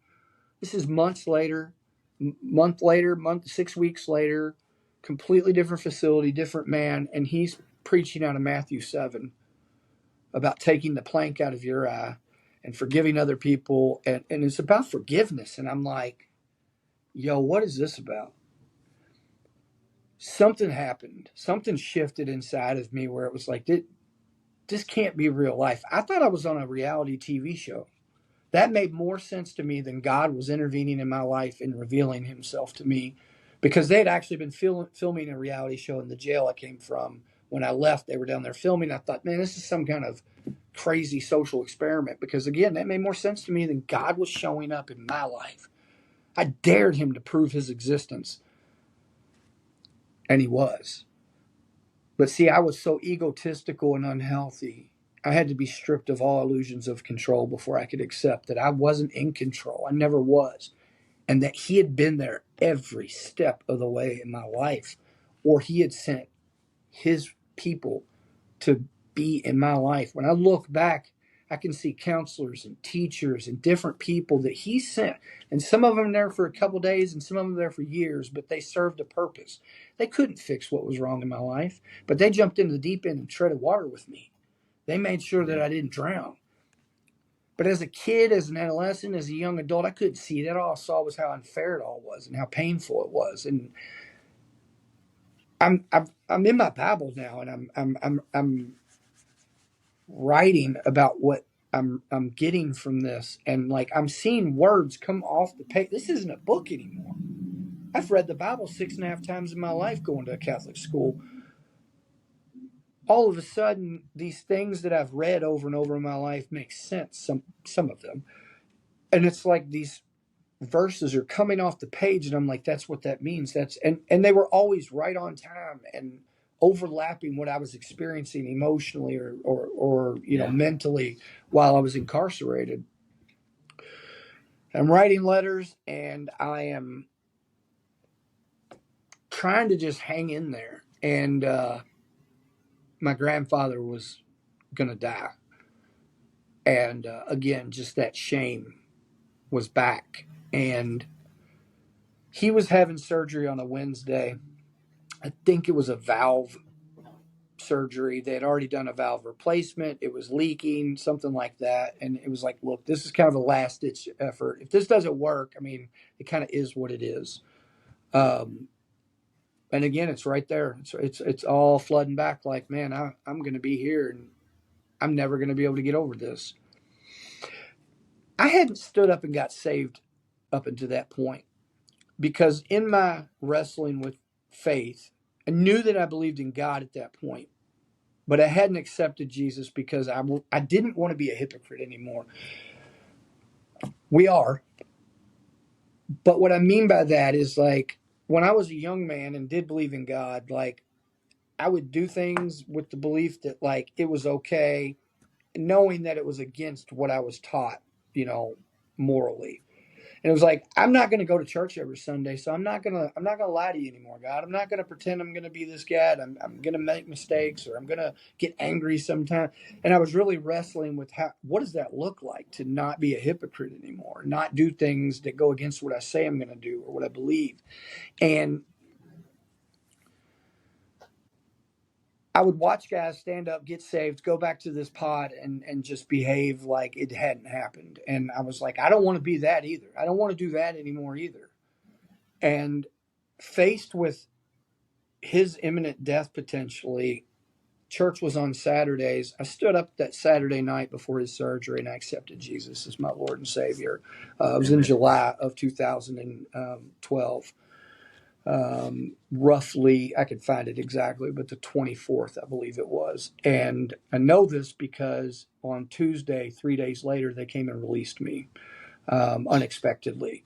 This is months later, 6 weeks later, completely different facility, different man, and he's preaching out of Matthew 7 about taking the plank out of your eye and forgiving other people, and it's about forgiveness. And I'm like, yo, what is this about? Something happened. Something shifted inside of me where it was like, this can't be real life. I thought I was on a reality TV show. That made more sense to me than God was intervening in my life and revealing himself to me, because they had actually been filming a reality show in the jail I came from. When I left, they were down there filming. I thought, man, this is some kind of crazy social experiment, because, again, that made more sense to me than God was showing up in my life. I dared him to prove his existence, and he was. But see, I was so egotistical and unhealthy. I had to be stripped of all illusions of control before I could accept that I wasn't in control. I never was. And that he had been there every step of the way in my life, or he had sent his people to be in my life. When I look back, I can see counselors and teachers and different people that he sent. And some of them there for a couple of days and some of them there for years, but they served a purpose. They couldn't fix what was wrong in my life, but they jumped into the deep end and treaded water with me. They made sure that I didn't drown. But as a kid, as an adolescent, as a young adult, I couldn't see that. All I saw was how unfair it all was and how painful it was. And I'm in my Bible now, and I'm writing about what I'm getting from this, and like I'm seeing words come off the page. This isn't a book anymore. I've read the Bible 6.5 times in my life going to a Catholic school. All of a sudden, these things that I've read over and over in my life make sense. Some of them, and it's like these verses are coming off the page, and I'm like, that's what that means. And they were always right on time and overlapping what I was experiencing emotionally or mentally while I was incarcerated. I'm writing letters, and I am trying to just hang in there. And my grandfather was going to die. And again, just that shame was back. And he was having surgery on a Wednesday. I think it was a valve surgery. They had already done a valve replacement. It was leaking, something like that. And it was like, look, this is kind of a last ditch effort. If this doesn't work, I mean, it kind of is what it is. And again, it's right there. It's all flooding back like, man, I'm going to be here and I'm never going to be able to get over this. I hadn't stood up and got saved up until that point because in my wrestling with faith, I knew that I believed in God at that point, but I hadn't accepted Jesus because I didn't want to be a hypocrite anymore. We are. But what I mean by that is like when I was a young man and did believe in God, like I would do things with the belief that like it was okay, knowing that it was against what I was taught, morally. And it was like, I'm not going to go to church every Sunday, so I'm not going to lie to you anymore, God. I'm not going to pretend I'm going to be this guy. I'm going to make mistakes or I'm going to get angry sometimes. And I was really wrestling with what does that look like to not be a hypocrite anymore, not do things that go against what I say I'm going to do or what I believe. And I would watch guys stand up, get saved, go back to this pod and just behave like it hadn't happened. And I was like, I don't want to be that either. I don't want to do that anymore either. And faced with his imminent death potentially, church was on Saturdays. I stood up that Saturday night before his surgery and I accepted Jesus as my Lord and Savior. It was in July of 2012. Roughly, I could find it exactly, but the 24th, I believe it was. And I know this because on Tuesday, 3 days later, they came and released me unexpectedly.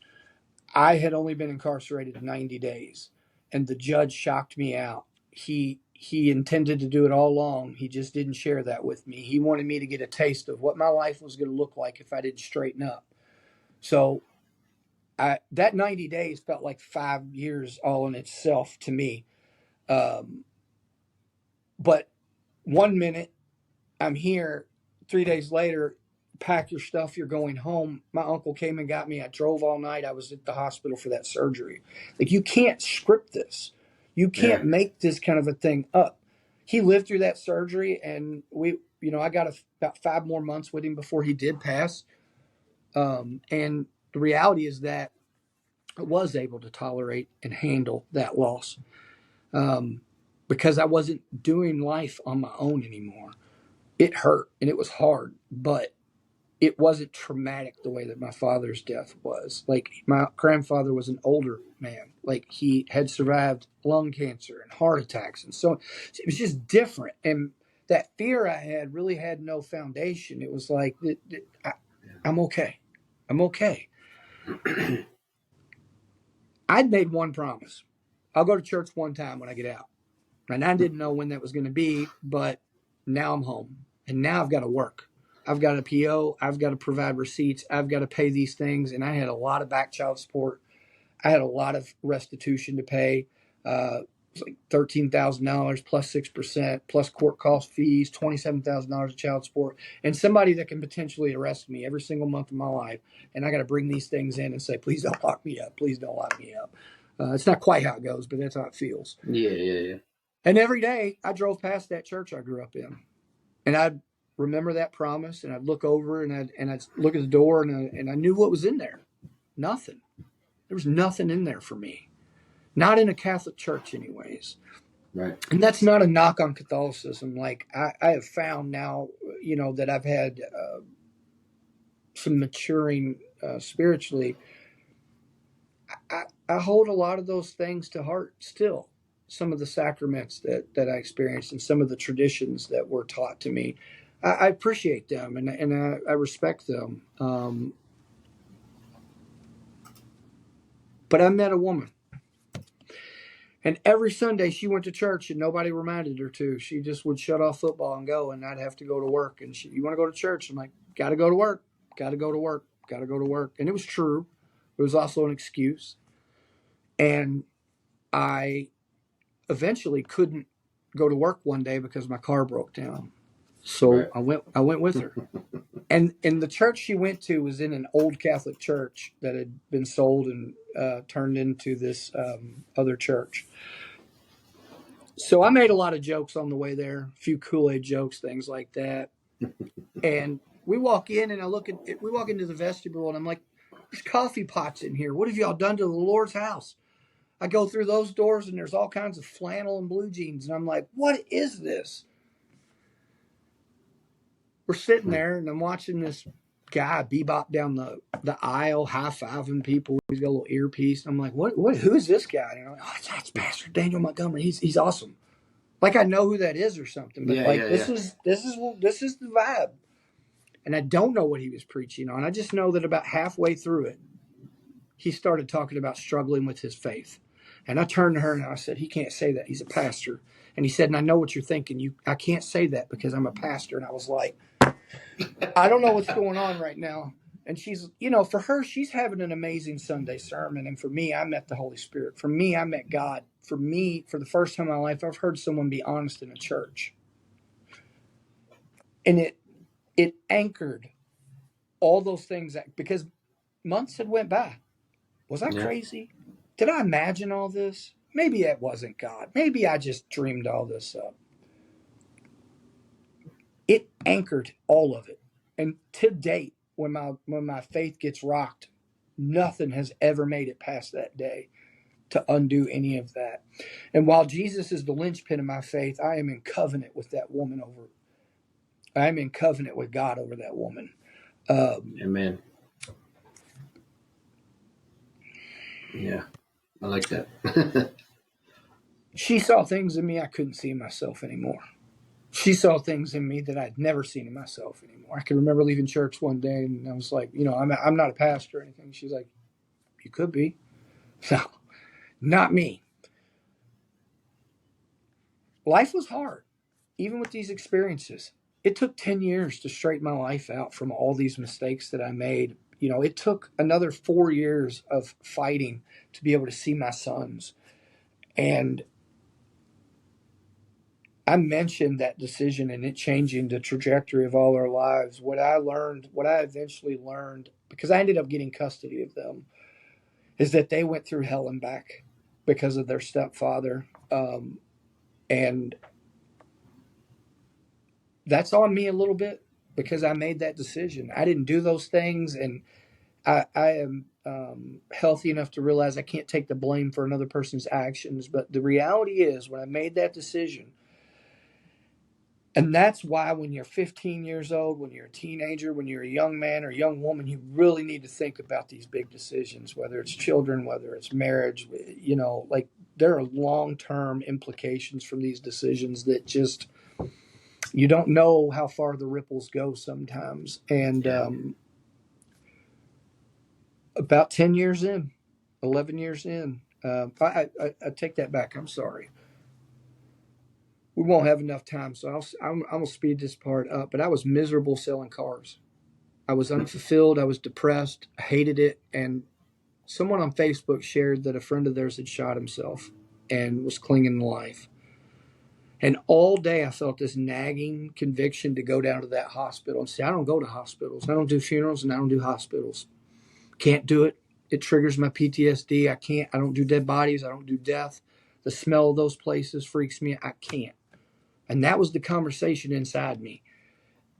I had only been incarcerated 90 days, and the judge shocked me out. He intended to do it all along. He just didn't share that with me. He wanted me to get a taste of what my life was going to look like if I didn't straighten up. So that 90 days felt like 5 years all in itself to me. But 1 minute I'm here, 3 days later, pack your stuff, you're going home. My uncle came and got me. I drove all night. I was at the hospital for that surgery. Like, you can't script this. You can't make this kind of a thing up. He lived through that surgery, and I got about 5 more months with him before he did pass. And the reality is that I was able to tolerate and handle that loss because I wasn't doing life on my own anymore. It hurt and it was hard, but it wasn't traumatic the way that my father's death was. Like, my grandfather was an older man. Like, he had survived lung cancer and heart attacks. And so it was just different. And that fear I had really had no foundation. It was like, I'm okay. I'm okay. I'd made one promise. I'll go to church one time when I get out. And I didn't know when that was going to be, but now I'm home. And now I've got to work. I've got a PO. I've got to provide receipts. I've got to pay these things. And I had a lot of back child support. I had a lot of restitution to pay. It's like $13,000 plus 6% plus court cost fees, $27,000 of child support, and somebody that can potentially arrest me every single month of my life. And I got to bring these things in and say, please don't lock me up. Please don't lock me up. It's not quite how it goes, but that's how it feels. Yeah. And every day I drove past that church I grew up in, and I'd remember that promise, and I'd look over and I'd look at the door, and I knew what was in there. Nothing. There was nothing in there for me. Not in a Catholic church, anyways. Right. And that's not a knock on Catholicism. Like, I have found now, that I've had some maturing spiritually. I hold a lot of those things to heart still. Some of the sacraments that I experienced and some of the traditions that were taught to me. I appreciate them and I respect them. But I met a woman. And every Sunday she went to church and nobody reminded her to. She just would shut off football and go, and I'd have to go to work. And you want to go to church? I'm like, got to go to work, got to go to work, got to go to work. And it was true. It was also an excuse. And I eventually couldn't go to work one day because my car broke down. So I went with her. And the church she went to was in an old Catholic church that had been sold and turned into this other church. So I made a lot of jokes on the way there, a few Kool-Aid jokes, things like that. And we walk in, and we walk into the vestibule, and I'm like, "There's coffee pots in here. What have y'all done to the Lord's house?" I go through those doors, and there's all kinds of flannel and blue jeans, and I'm like, "What is this?" We're sitting there, and I'm watching this guy bebop down the aisle, high fiving people. He's got a little earpiece. I'm like, "What? Who is this guy?" And I'm like, "Oh, that's Pastor Daniel Montgomery. He's awesome." Like I know who that is or something, but Yeah, like yeah, this yeah. is the vibe. And I don't know what he was preaching on. I just know that about halfway through it, he started talking about struggling with his faith. And I turned to her and I said, "He can't say that. He's a pastor." And he said, "And I know what you're thinking. I can't say that because I'm a pastor." And I was like, "I don't know what's going on right now." And she's, for her, she's having an amazing Sunday sermon. And for me, I met the Holy Spirit. For me, I met God. For me, for the first time in my life, I've heard someone be honest in a church. And it anchored all those things because months had went by. Was I Yeah. crazy? Did I imagine all this? Maybe it wasn't God. Maybe I just dreamed all this up. It anchored all of it. And to date, when my faith gets rocked, nothing has ever made it past that day to undo any of that. And while Jesus is the linchpin of my faith, I am in covenant with that woman over. I'm in covenant with God over that woman. Amen. Yeah, I like that. She saw things in me I couldn't see in myself anymore. She saw things in me that I'd never seen in myself anymore. I can remember leaving church one day and I was like, I'm not a pastor or anything. She's like, "You could be." No, not me. Life was hard, even with these experiences. It took 10 years to straighten my life out from all these mistakes that I made. It took another 4 years of fighting to be able to see my sons. And I mentioned that decision and it changing the trajectory of all our lives. What I eventually learned, because I ended up getting custody of them, is that they went through hell and back because of their stepfather. And that's on me a little bit because I made that decision. I didn't do those things. And I am healthy enough to realize I can't take the blame for another person's actions. But the reality is, when I made that decision, and that's why when you're 15 years old, when you're a teenager, when you're a young man or young woman, you really need to think about these big decisions, whether it's children, whether it's marriage, like there are long-term implications from these decisions that just, you don't know how far the ripples go sometimes. And Yeah. About 10 years in, 11 years in, I take that back. I'm sorry. We won't have enough time, so I'm going to speed this part up. But I was miserable selling cars. I was unfulfilled. I was depressed. I hated it. And someone on Facebook shared that a friend of theirs had shot himself and was clinging to life. And all day I felt this nagging conviction to go down to that hospital and say, "I don't go to hospitals. I don't do funerals and I don't do hospitals. Can't do it. It triggers my PTSD. I don't do dead bodies. I don't do death. The smell of those places freaks me. I can't." And that was the conversation inside me.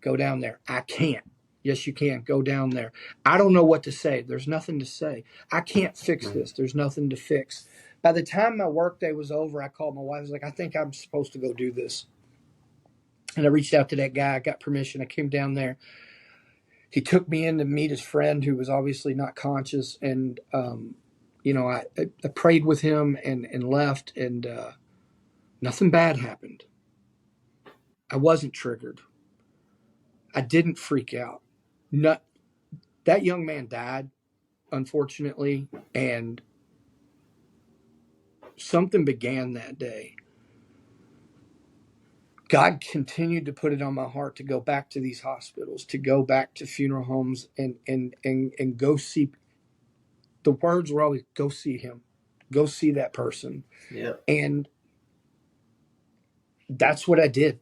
Go down there. I can't. Yes, you can. Go down there. I don't know what to say. There's nothing to say. I can't fix this. There's nothing to fix. By the time my workday was over, I called my wife. I was like, "I think I'm supposed to go do this." And I reached out to that guy. I got permission. I came down there. He took me in to meet his friend who was obviously not conscious. And, I prayed with him and left. And nothing bad happened. I wasn't triggered. I didn't freak out. Not, that young man died, unfortunately, and something began that day. God continued to put it on my heart to go back to these hospitals, to go back to funeral homes and go see. The words were always, "Go see him, go see that person." Yeah. And that's what I did.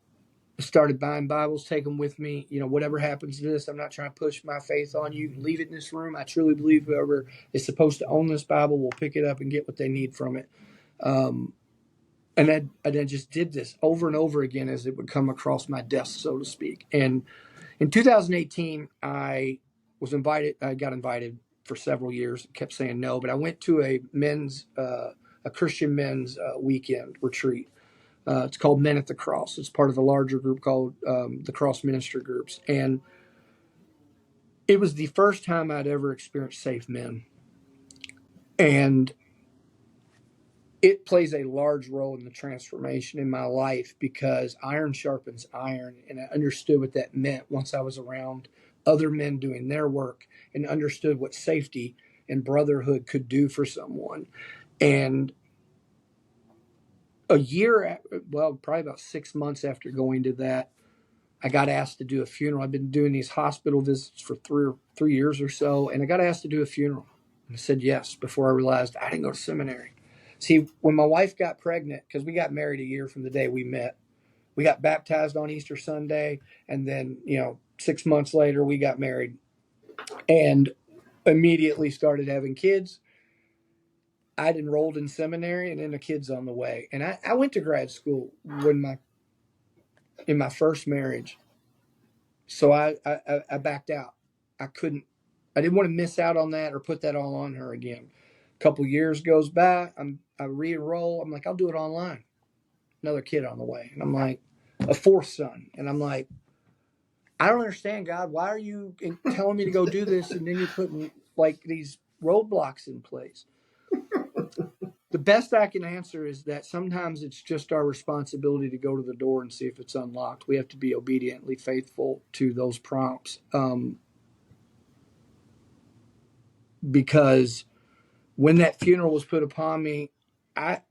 I started buying Bibles, take them with me. Whatever happens to this, I'm not trying to push my faith on you. Leave it in this room. I truly believe whoever is supposed to own this Bible will pick it up and get what they need from it. I just did this over and over again as it would come across my desk, so to speak. And in 2018, I got invited for several years, kept saying no, but I went to a Christian men's weekend retreat. It's called Men at the Cross. It's part of a larger group called the Cross Ministry Groups. And it was the first time I'd ever experienced safe men. And it plays a large role in the transformation in my life because iron sharpens iron. And I understood what that meant once I was around other men doing their work and understood what safety and brotherhood could do for someone. And probably about 6 months after going to that, I got asked to do a funeral. I've been doing these hospital visits for 3 years or so, and I got asked to do a funeral. And I said yes before I realized I didn't go to seminary. See, when my wife got pregnant, because we got married a year from the day we met, we got baptized on Easter Sunday, and then 6 months later we got married, and immediately started having kids. I'd enrolled in seminary, and then the kids on the way. And I went to grad school in my first marriage. So I backed out. I didn't want to miss out on that or put that all on her again. A couple years goes by. I re-enroll. I'm like, I'll do it online. Another kid on the way. And I'm like, a fourth son. And I'm like, I don't understand, God. Why are you telling me to go do this? And then you're putting like these roadblocks in place. The best I can answer is that sometimes it's just our responsibility to go to the door and see if it's unlocked. We have to be obediently faithful to those prompts. Because when that funeral was put upon me, I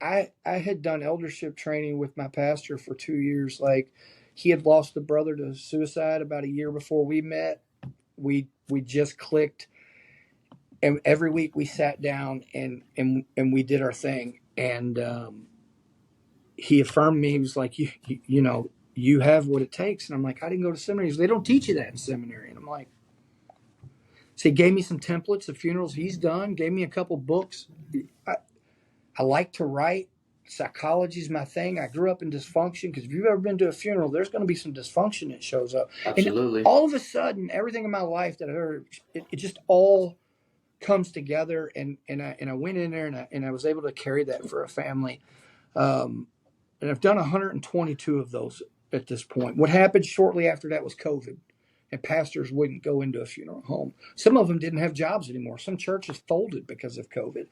had done eldership training with my pastor for 2 years. Like, he had lost a brother to suicide about a year before we met. We just clicked. And every week we sat down and we did our thing. And he affirmed me. He was like, you have what it takes. And I'm like, I didn't go to seminary. They don't teach you that in seminary. And I'm like, so he gave me some templates of funerals he's done, gave me a couple books. I like to write. Psychology is my thing. I grew up in dysfunction because if you've ever been to a funeral, there's going to be some dysfunction that shows up. Absolutely. And all of a sudden, everything in my life that I heard, it just all comes together. And I went in there and I was able to carry that for a family. And I've done 122 of those at this point. What happened shortly after that was COVID. And pastors wouldn't go into a funeral home. Some of them didn't have jobs anymore. Some churches folded because of COVID.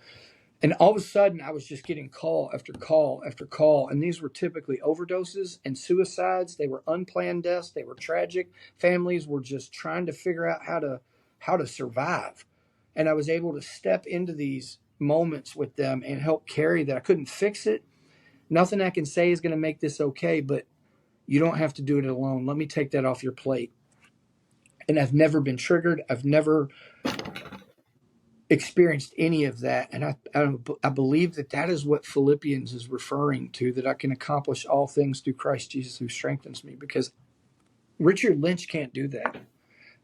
And all of a sudden, I was just getting call after call after call. And these were typically overdoses and suicides. They were unplanned deaths. They were tragic. Families were just trying to figure out how to survive. And I was able to step into these moments with them and help carry that. I couldn't fix it. Nothing I can say is going to make this okay, but you don't have to do it alone. Let me take that off your plate. And I've never been triggered. I've never experienced any of that. And I believe that is what Philippians is referring to, that I can accomplish all things through Christ Jesus who strengthens me, because Richard Lynch can't do that.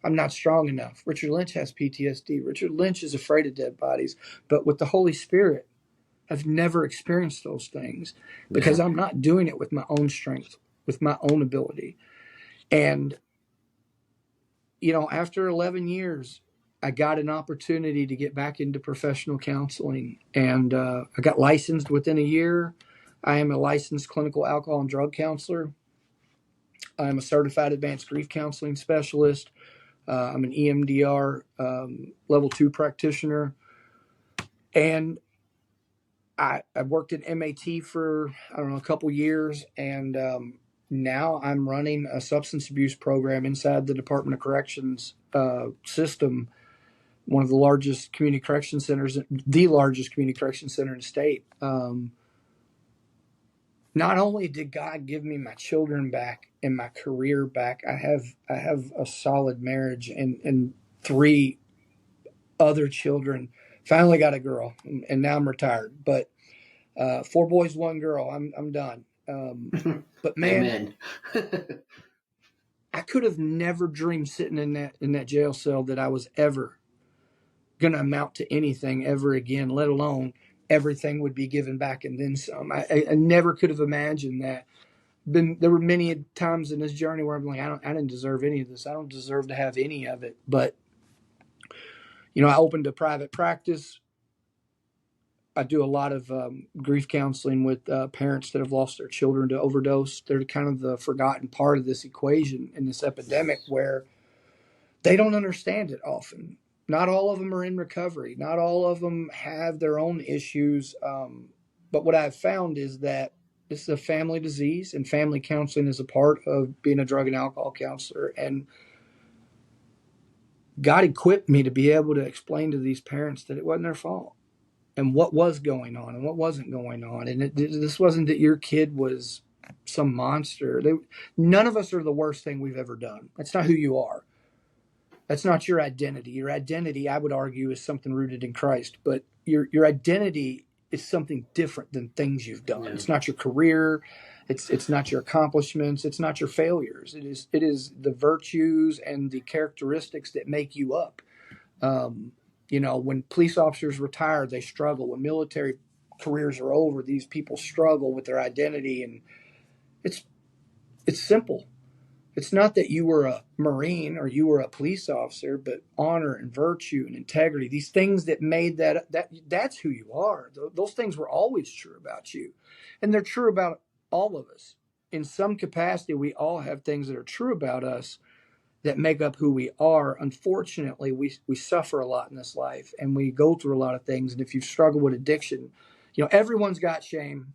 I'm not strong enough. Richard Lynch has PTSD. Richard Lynch is afraid of dead bodies. But with the Holy Spirit, I've never experienced those things because I'm not doing it with my own strength, with my own ability. And after 11 years, I got an opportunity to get back into professional counseling, and I got licensed within a year. I am a licensed clinical alcohol and drug counselor. I'm a certified advanced grief counseling specialist. I'm an EMDR level 2 practitioner, and I worked in MAT for, a couple years, and now I'm running a substance abuse program inside the Department of Corrections system, one of the largest community correction centers, the largest community correction center in the state. Not only did God give me my children back and my career back, I have a solid marriage and 3 other children. Finally got a girl, and now I'm retired. But 4 boys, 1 girl. I'm done. But man, I could have never dreamed sitting in that jail cell that I was ever going to amount to anything ever again, let alone everything would be given back and then some. I never could have imagined that. There were many times in this journey where I'm like, I didn't deserve any of this. I don't deserve to have any of it. But I opened a private practice. I do a lot of grief counseling with parents that have lost their children to overdose. They're kind of the forgotten part of this equation in this epidemic where they don't understand it often. Not all of them are in recovery. Not all of them have their own issues. But what I've found is that this is a family disease, and family counseling is a part of being a drug and alcohol counselor. And God equipped me to be able to explain to these parents that it wasn't their fault, and what was going on and what wasn't going on. And this wasn't that your kid was some monster. None of us are the worst thing we've ever done. That's not who you are. That's not your identity. Your identity, I would argue, is something rooted in Christ. But your identity is something different than things you've done. Yeah. It's not your career. It's not your accomplishments. It's not your failures. It is the virtues and the characteristics that make you up. When police officers retire, they struggle. When military careers are over, these people struggle with their identity. And it's simple. It's not that you were a Marine or you were a police officer, but honor and virtue and integrity, these things that made that's who you are. Those things were always true about you. And they're true about all of us. In some capacity, we all have things that are true about us that make up who we are. Unfortunately, we suffer a lot in this life, and we go through a lot of things. And if you've struggled with addiction, everyone's got shame.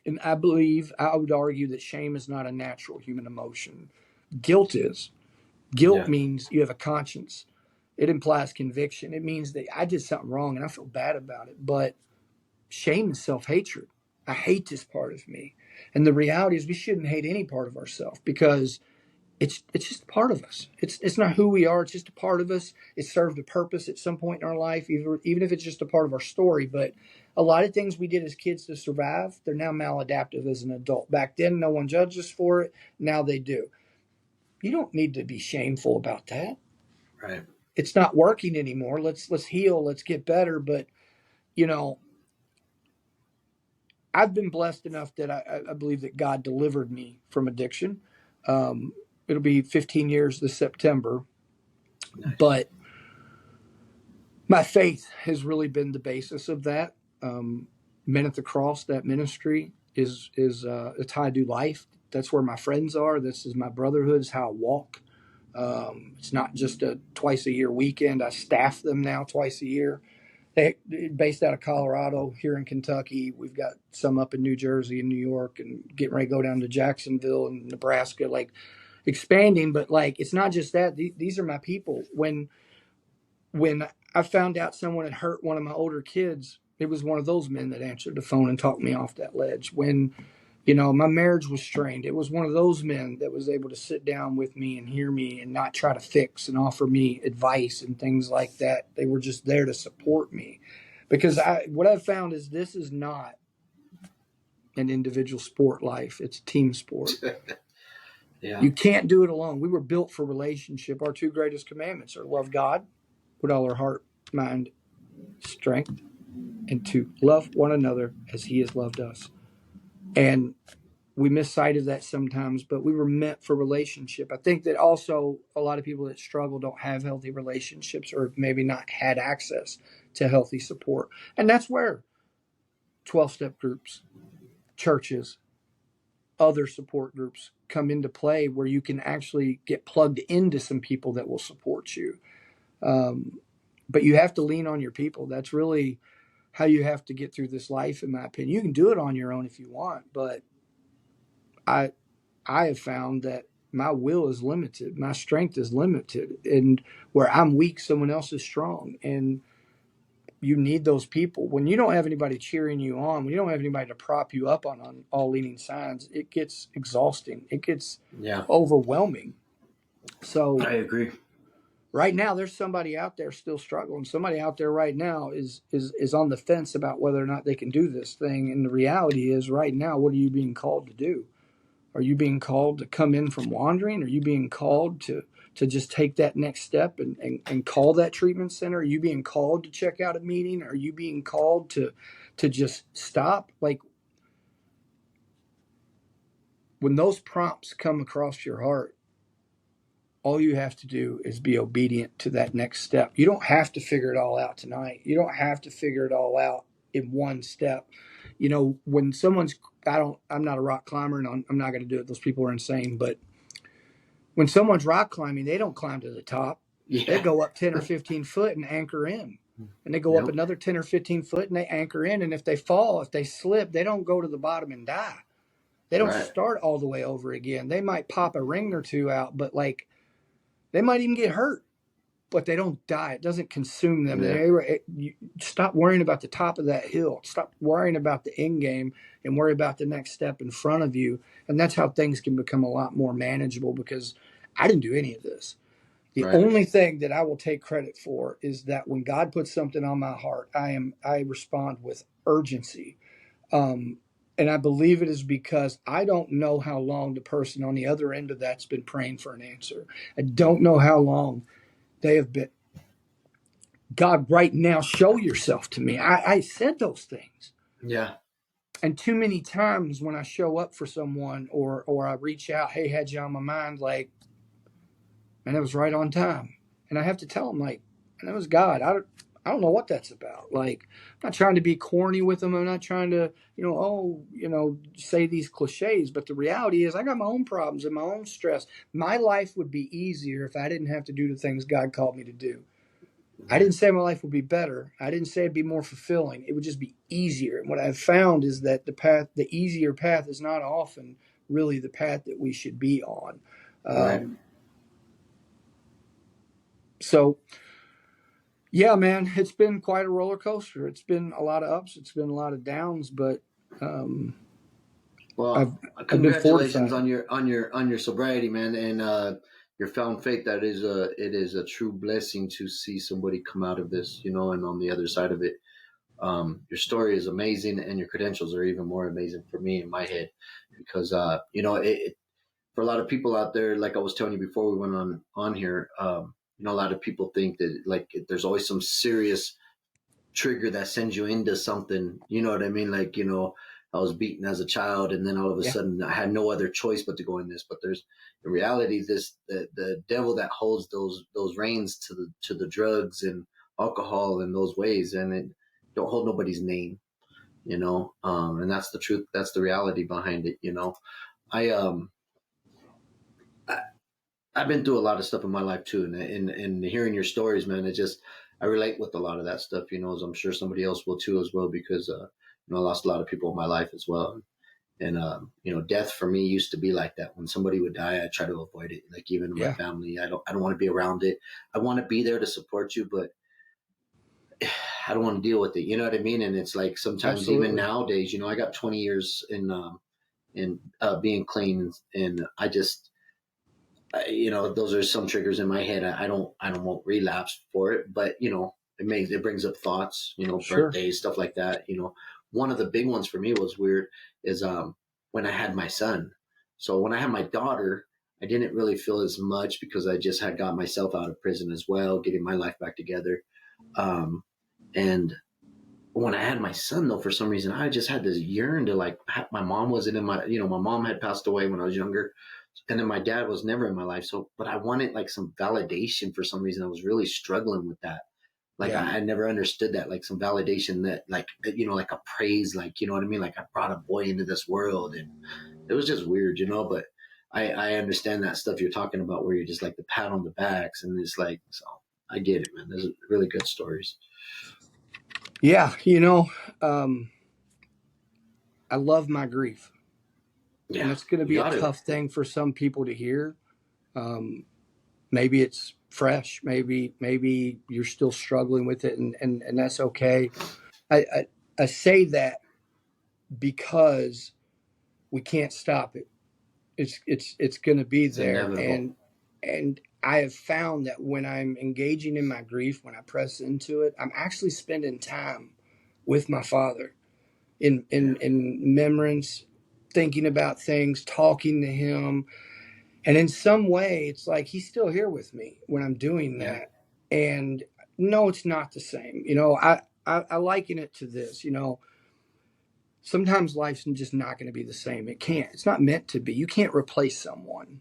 And I would argue that shame is not a natural human emotion. Guilt is. Guilt means you have a conscience. It implies conviction. It means that I did something wrong and I feel bad about it. But shame is self-hatred. I hate this part of me. And the reality is we shouldn't hate any part of ourselves, because it's just a part of us. It's not who we are. It's just a part of us. It served a purpose at some point in our life, even if it's just a part of our story. But a lot of things we did as kids to survive, they're now maladaptive as an adult. Back then, no one judged us for it. Now they do. You don't need to be shameful about that. Right. It's not working anymore. Let's heal. Let's get better. But, I've been blessed enough that I believe that God delivered me from addiction. It'll be 15 years this September. Nice. But my faith has really been the basis of that. Men at the Cross, that ministry is it's how I do life. That's where my friends are. This is my brotherhood. It's how I walk. It's not just a twice a year weekend. I staff them now twice a year. They're based out of Colorado, here in Kentucky. We've got some up in New Jersey and New York, and getting ready to go down to Jacksonville and Nebraska, expanding. But it's not just that. These are my people. When I found out someone had hurt one of my older kids, it was one of those men that answered the phone and talked me off that ledge. When my marriage was strained, it was one of those men that was able to sit down with me and hear me and not try to fix and offer me advice and things like that. They were just there to support me. Because what I've found is this is not an individual sport life. It's a team sport. Yeah. You can't do it alone. We were built for relationship. Our two greatest commandments are love God with all our heart, mind, strength, and to love one another as He has loved us. And we miss sight of that sometimes, but we were meant for relationship. I think that also a lot of people that struggle don't have healthy relationships, or maybe not had access to healthy support. And that's where 12-step groups, churches, other support groups come into play, where you can actually get plugged into some people that will support you. But you have to lean on your people. That's really how you have to get through this life, in my opinion. You can do it on your own if you want, but I have found that my will is limited. My strength is limited. And where I'm weak, someone else is strong. And you need those people. When you don't have anybody cheering you on, when you don't have anybody to prop you up on all leaning sides, it gets exhausting. It gets overwhelming. So I agree. Right now, there's somebody out there still struggling. Somebody out there right now is on the fence about whether or not they can do this thing. And the reality is, right now, what are you being called to do? Are you being called to come in from wandering? Are you being called to to just take that next step and call that treatment center? Are you being called to check out a meeting? Are you being called to just stop? Like, when those prompts come across your heart, all you have to do is be obedient to that next step. You don't have to figure it all out tonight. You don't have to figure it all out in one step. You know, when someone's, I'm not a rock climber, and I'm not going to do it. Those people are insane. But when someone's rock climbing, they don't climb to the top. They Yeah. go up 10 or 15 foot and anchor in. And they go Yep. up another 10 or 15 foot and they anchor in. And if they fall, if they slip, they don't go to the bottom and die. They don't Right. start all the way over again. They might pop a ring or two out, but like, they might even get hurt, but they don't die. It doesn't consume them. Yeah. You stop worrying about the top of that hill. Stop worrying about the end game and worry about the next step in front of you. And that's how things can become a lot more manageable, because I didn't do any of this. The Right. only thing that I will take credit for is that when God puts something on my heart, I respond with urgency. And I believe it is because I don't know how long the person on the other end of that's been praying for an answer. I don't know how long they have been. God, right now, show yourself to me. I said those things. Yeah. And too many times when I show up for someone or I reach out, hey, had you on my mind, like, and it was right on time. And I have to tell them, like, and it was God. I don't know what that's about. Like, I'm not trying to be corny with them. I'm not trying to, say these cliches. But the reality is, I got my own problems and my own stress. My life would be easier if I didn't have to do the things God called me to do. I didn't say my life would be better. I didn't say it'd be more fulfilling. It would just be easier. And what I've found is that the easier path is not often really the path that we should be on. Right. So, yeah, man, it's been quite a roller coaster. It's been a lot of ups. It's been a lot of downs, but Well, I've been congratulations fortified. on your sobriety, man, and your found faith. That is it is a true blessing to see somebody come out of this, and on the other side of it. Your story is amazing, and your credentials are even more amazing for me in my head, because for a lot of people out there, like I was telling you before we went on here, a lot of people think that, like, there's always some serious trigger that sends you into something. You know what I mean? Like, I was beaten as a child, and then all of a Yeah, sudden I had no other choice but to go in this. But there's, in reality, the devil that holds those reins to the drugs and alcohol in those ways, and it don't hold nobody's name. And that's the truth. That's the reality behind it. I I, I've been through a lot of stuff in my life too, and hearing your stories, man, I relate with a lot of that stuff. As I'm sure somebody else will too as well, because I lost a lot of people in my life as well. And death for me used to be like that. When somebody would die, I try to avoid it. Like, even in my yeah, family, I don't want to be around it. I want to be there to support you, but I don't want to deal with it. You know what I mean? And it's like, sometimes even absolutely. nowadays, I got 20 years in being clean, and those are some triggers in my head. I don't won't relapse for it, but it brings up thoughts, Sure. birthdays, stuff like that. One of the big ones for me was weird is when I had my son. So when I had my daughter, I didn't really feel as much, because I just had got myself out of prison as well, getting my life back together. Um, and when I had my son, though, for some reason, I just had this yearn to, like, my mom wasn't in my mom had passed away when I was younger, and then my dad was never in my life. So, but I wanted, like, some validation for some reason. I was really struggling with that. Like, Yeah. I never understood that, like, some validation, that, like, like a praise, like, you know what I mean? Like, I brought a boy into this world, and it was just weird, but I understand that stuff you're talking about, where you're just like the pat on the backs, and it's like, so I get it, man. There's really good stories. Yeah. Um, I love my grief, and Yeah, it's going to you be a got to. tough thing for some people to hear. Um, Maybe it's fresh. Maybe you're still struggling with it, and that's okay. I, I I say that because we can't stop it. It's going to be It's there, inevitable. and I have found that when I'm engaging in my grief, when I press into it, I'm actually spending time with my father Yeah. in remembrance, thinking about things, talking to him. And in some way, it's like he's still here with me when I'm doing Yeah. that. And no, it's not the same. You know, I liken it to this. You know, sometimes life's just not going to be the same. It can't. It's not meant to be. You can't replace someone.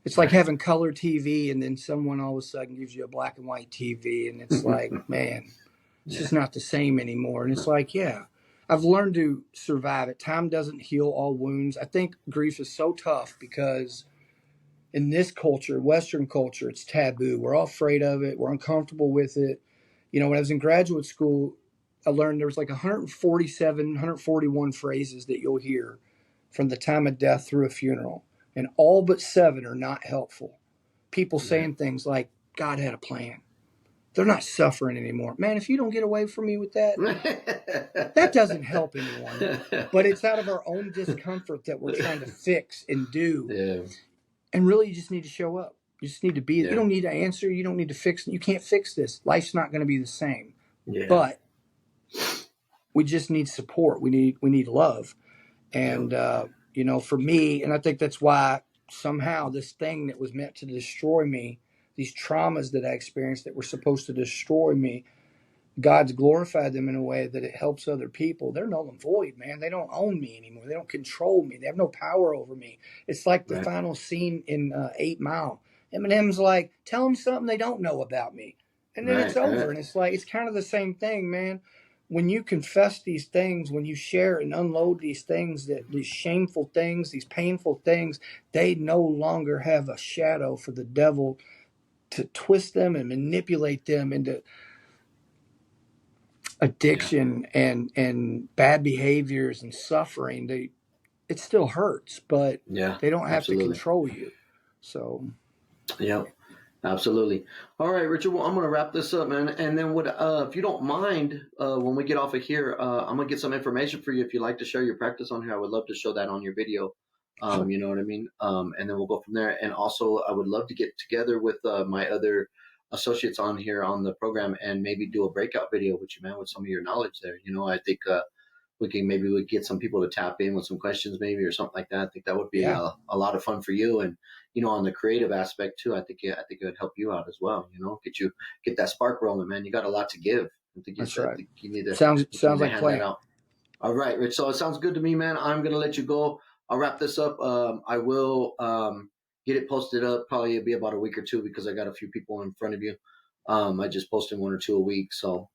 It's like Right. having color TV and then someone all of a sudden gives you a black and white TV, and it's like, man, it's Yeah. just not the same anymore. And it's like, yeah, I've learned to survive it. Time doesn't heal all wounds. I think grief is so tough because in this culture, Western culture, it's taboo. We're all afraid of it. We're uncomfortable with it. You know, when I was in graduate school, I learned there was like 147, 141 phrases that you'll hear from the time of death through a funeral, and all but 7 are not helpful. People Right. saying things like, God had a plan. They're not suffering anymore. Man, if you don't get away from me with that, that doesn't help anyone. But it's out of our own discomfort that we're trying to fix and do. Yeah. And really, you just need to show up. You just need to be. You Yeah. don't need to answer. You don't need to fix. You can't fix this. Life's not going to be the same. Yeah. But we just need support. We need love. And Yeah. you know, for me, and I think that's why somehow this thing that was meant to destroy me, these traumas that I experienced that were supposed to destroy me, God's glorified them in a way that it helps other people. They're null and void, man. They don't own me anymore. They don't control me. They have no power over me. It's like the Right. final scene in 8 Mile. Eminem's like, tell them something they don't know about me. And then it's Right. over. Right. And it's like, it's kind of the same thing, man. When you confess these things, when you share and unload these things, that these shameful things, these painful things, they no longer have a shadow for the devil to twist them and manipulate them into Yeah. addiction and bad behaviors and suffering. It still hurts, but Yeah. they don't have to Absolutely. control you. So Yeah. Absolutely. All right, Richard. Well, I'm going to wrap this up, man. And then, if you don't mind, when we get off of here, I'm going to get some information for you. If you'd like to share your practice on here, I would love to show that on your video. sure. You know what I mean? And then we'll go from there. And also, I would love to get together with my other associates on here on the program and maybe do a breakout video with you, man, with some of your knowledge there. You know, I think we get some people to tap in with some questions maybe or something like that. I think that would be Yeah, a lot of fun for you. And, you know, on the creative aspect too, I think it would help you out as well. You know, get that spark rolling, man. You got a lot to give. that's I right. think you need to, Sounds like hand that plan. out. All right, Rich. So it sounds good to me, man. I'm going to let you go. I'll wrap this up. I will get it posted up. Probably it'll be about a week or two because I got a few people in front of you. I just posted 1 or 2 a week. So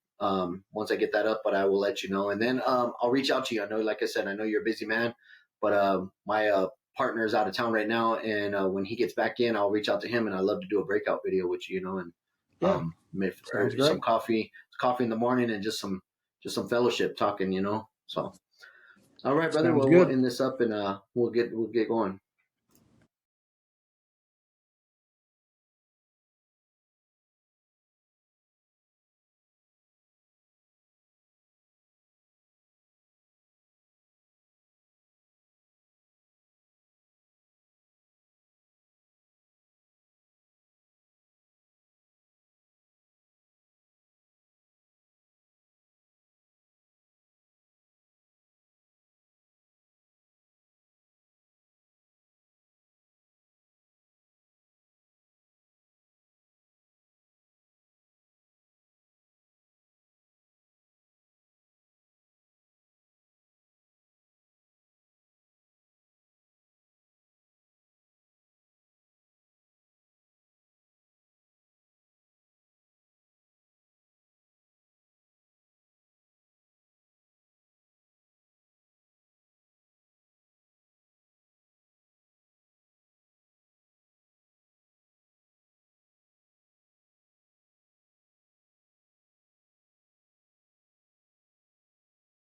once I get that up, but I will let you know. And then I'll reach out to you. I know, like I said, I know you're a busy man, but my partner is out of town right now. And when he gets back in, I'll reach out to him. And I'd love to do a breakout video with you, you know, and Yeah, or sounds some great. coffee in the morning and just some fellowship talking, you know. So, all right, brother. Sounds Well, we'll good. end this up and we'll get going.